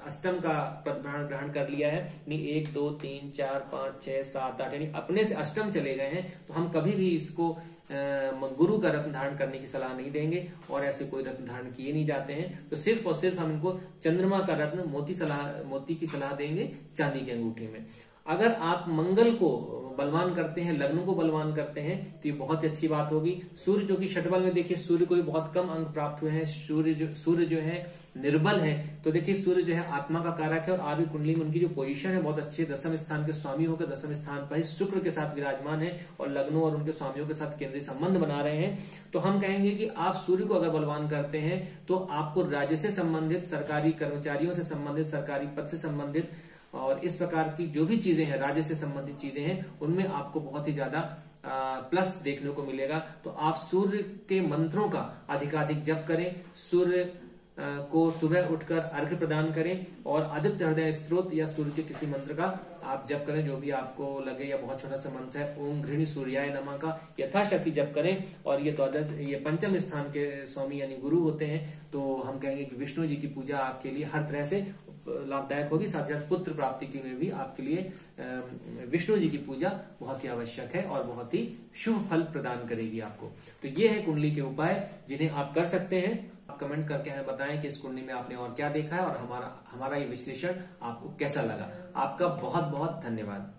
अष्टम का ग्रहण कर लिया है, यानी 1 2 3 4 5 6 7 8, यानी अपने से अष्टम चले गए हैं। तो हम कभी भी इसको गुरु का रत्न धारण करने की सलाह नहीं देंगे और ऐसे कोई रत्न धारण किए नहीं जाते हैं। तो सिर्फ और सिर्फ हम इनको चंद्रमा का रत्न मोती की सलाह देंगे चांदी की अंगूठी में। अगर आप मंगल को बलवान करते हैं, लग्न को बलवान करते हैं, तो ये बहुत ही अच्छी बात होगी। सूर्य जो कि षटबल में, देखिए सूर्य को भी बहुत कम अंक प्राप्त हुए हैं, सूर्य जो है निर्बल है। तो देखिए सूर्य जो है आत्मा का कारक है और आदि कुंडली में उनकी जो पोजीशन है बहुत अच्छी है, दसम स्थान के स्वामी होकर दसम स्थान पर ही शुक्र के साथ विराजमान है और लग्नों और उनके स्वामियों के साथ केंद्रीय संबंध बना रहे हैं। तो हम कहेंगे कि आप सूर्य को अगर बलवान करते हैं तो आपको राज्य से संबंधित, सरकारी कर्मचारियों से संबंधित, सरकारी पद से संबंधित और इस प्रकार की जो भी चीजें हैं, राज्य से संबंधित चीजें हैं, उनमें आपको बहुत ही ज्यादा प्लस देखने को मिलेगा। तो आप सूर्य के मंत्रों का अधिकाधिक जप करें, सूर्य को सुबह उठकर अर्घ्य प्रदान करें और आदित्य हृदय स्तोत्र या सूर्य के किसी मंत्र का आप जप करें, जो भी आपको लगे, या बहुत छोटा सा मंत्र है ओम घृणी सूर्याय नमः का यथाशक्ति जप करें। और ये पंचम स्थान के स्वामी यानी गुरु होते हैं, तो हम कहेंगे कि विष्णु जी की पूजा आपके लिए हर तरह से लाभदायक होगी। साथ ही साथ पुत्र प्राप्ति के लिए भी आपके लिए विष्णु जी की पूजा बहुत ही आवश्यक है और बहुत ही शुभ फल प्रदान करेगी आपको। तो ये है कुंडली के उपाय जिन्हें आप कर सकते हैं। आप कमेंट करके हमें बताएं कि इस कुंडली में आपने और क्या देखा है और हमारा ये विश्लेषण आपको कैसा लगा। आपका बहुत बहुत धन्यवाद।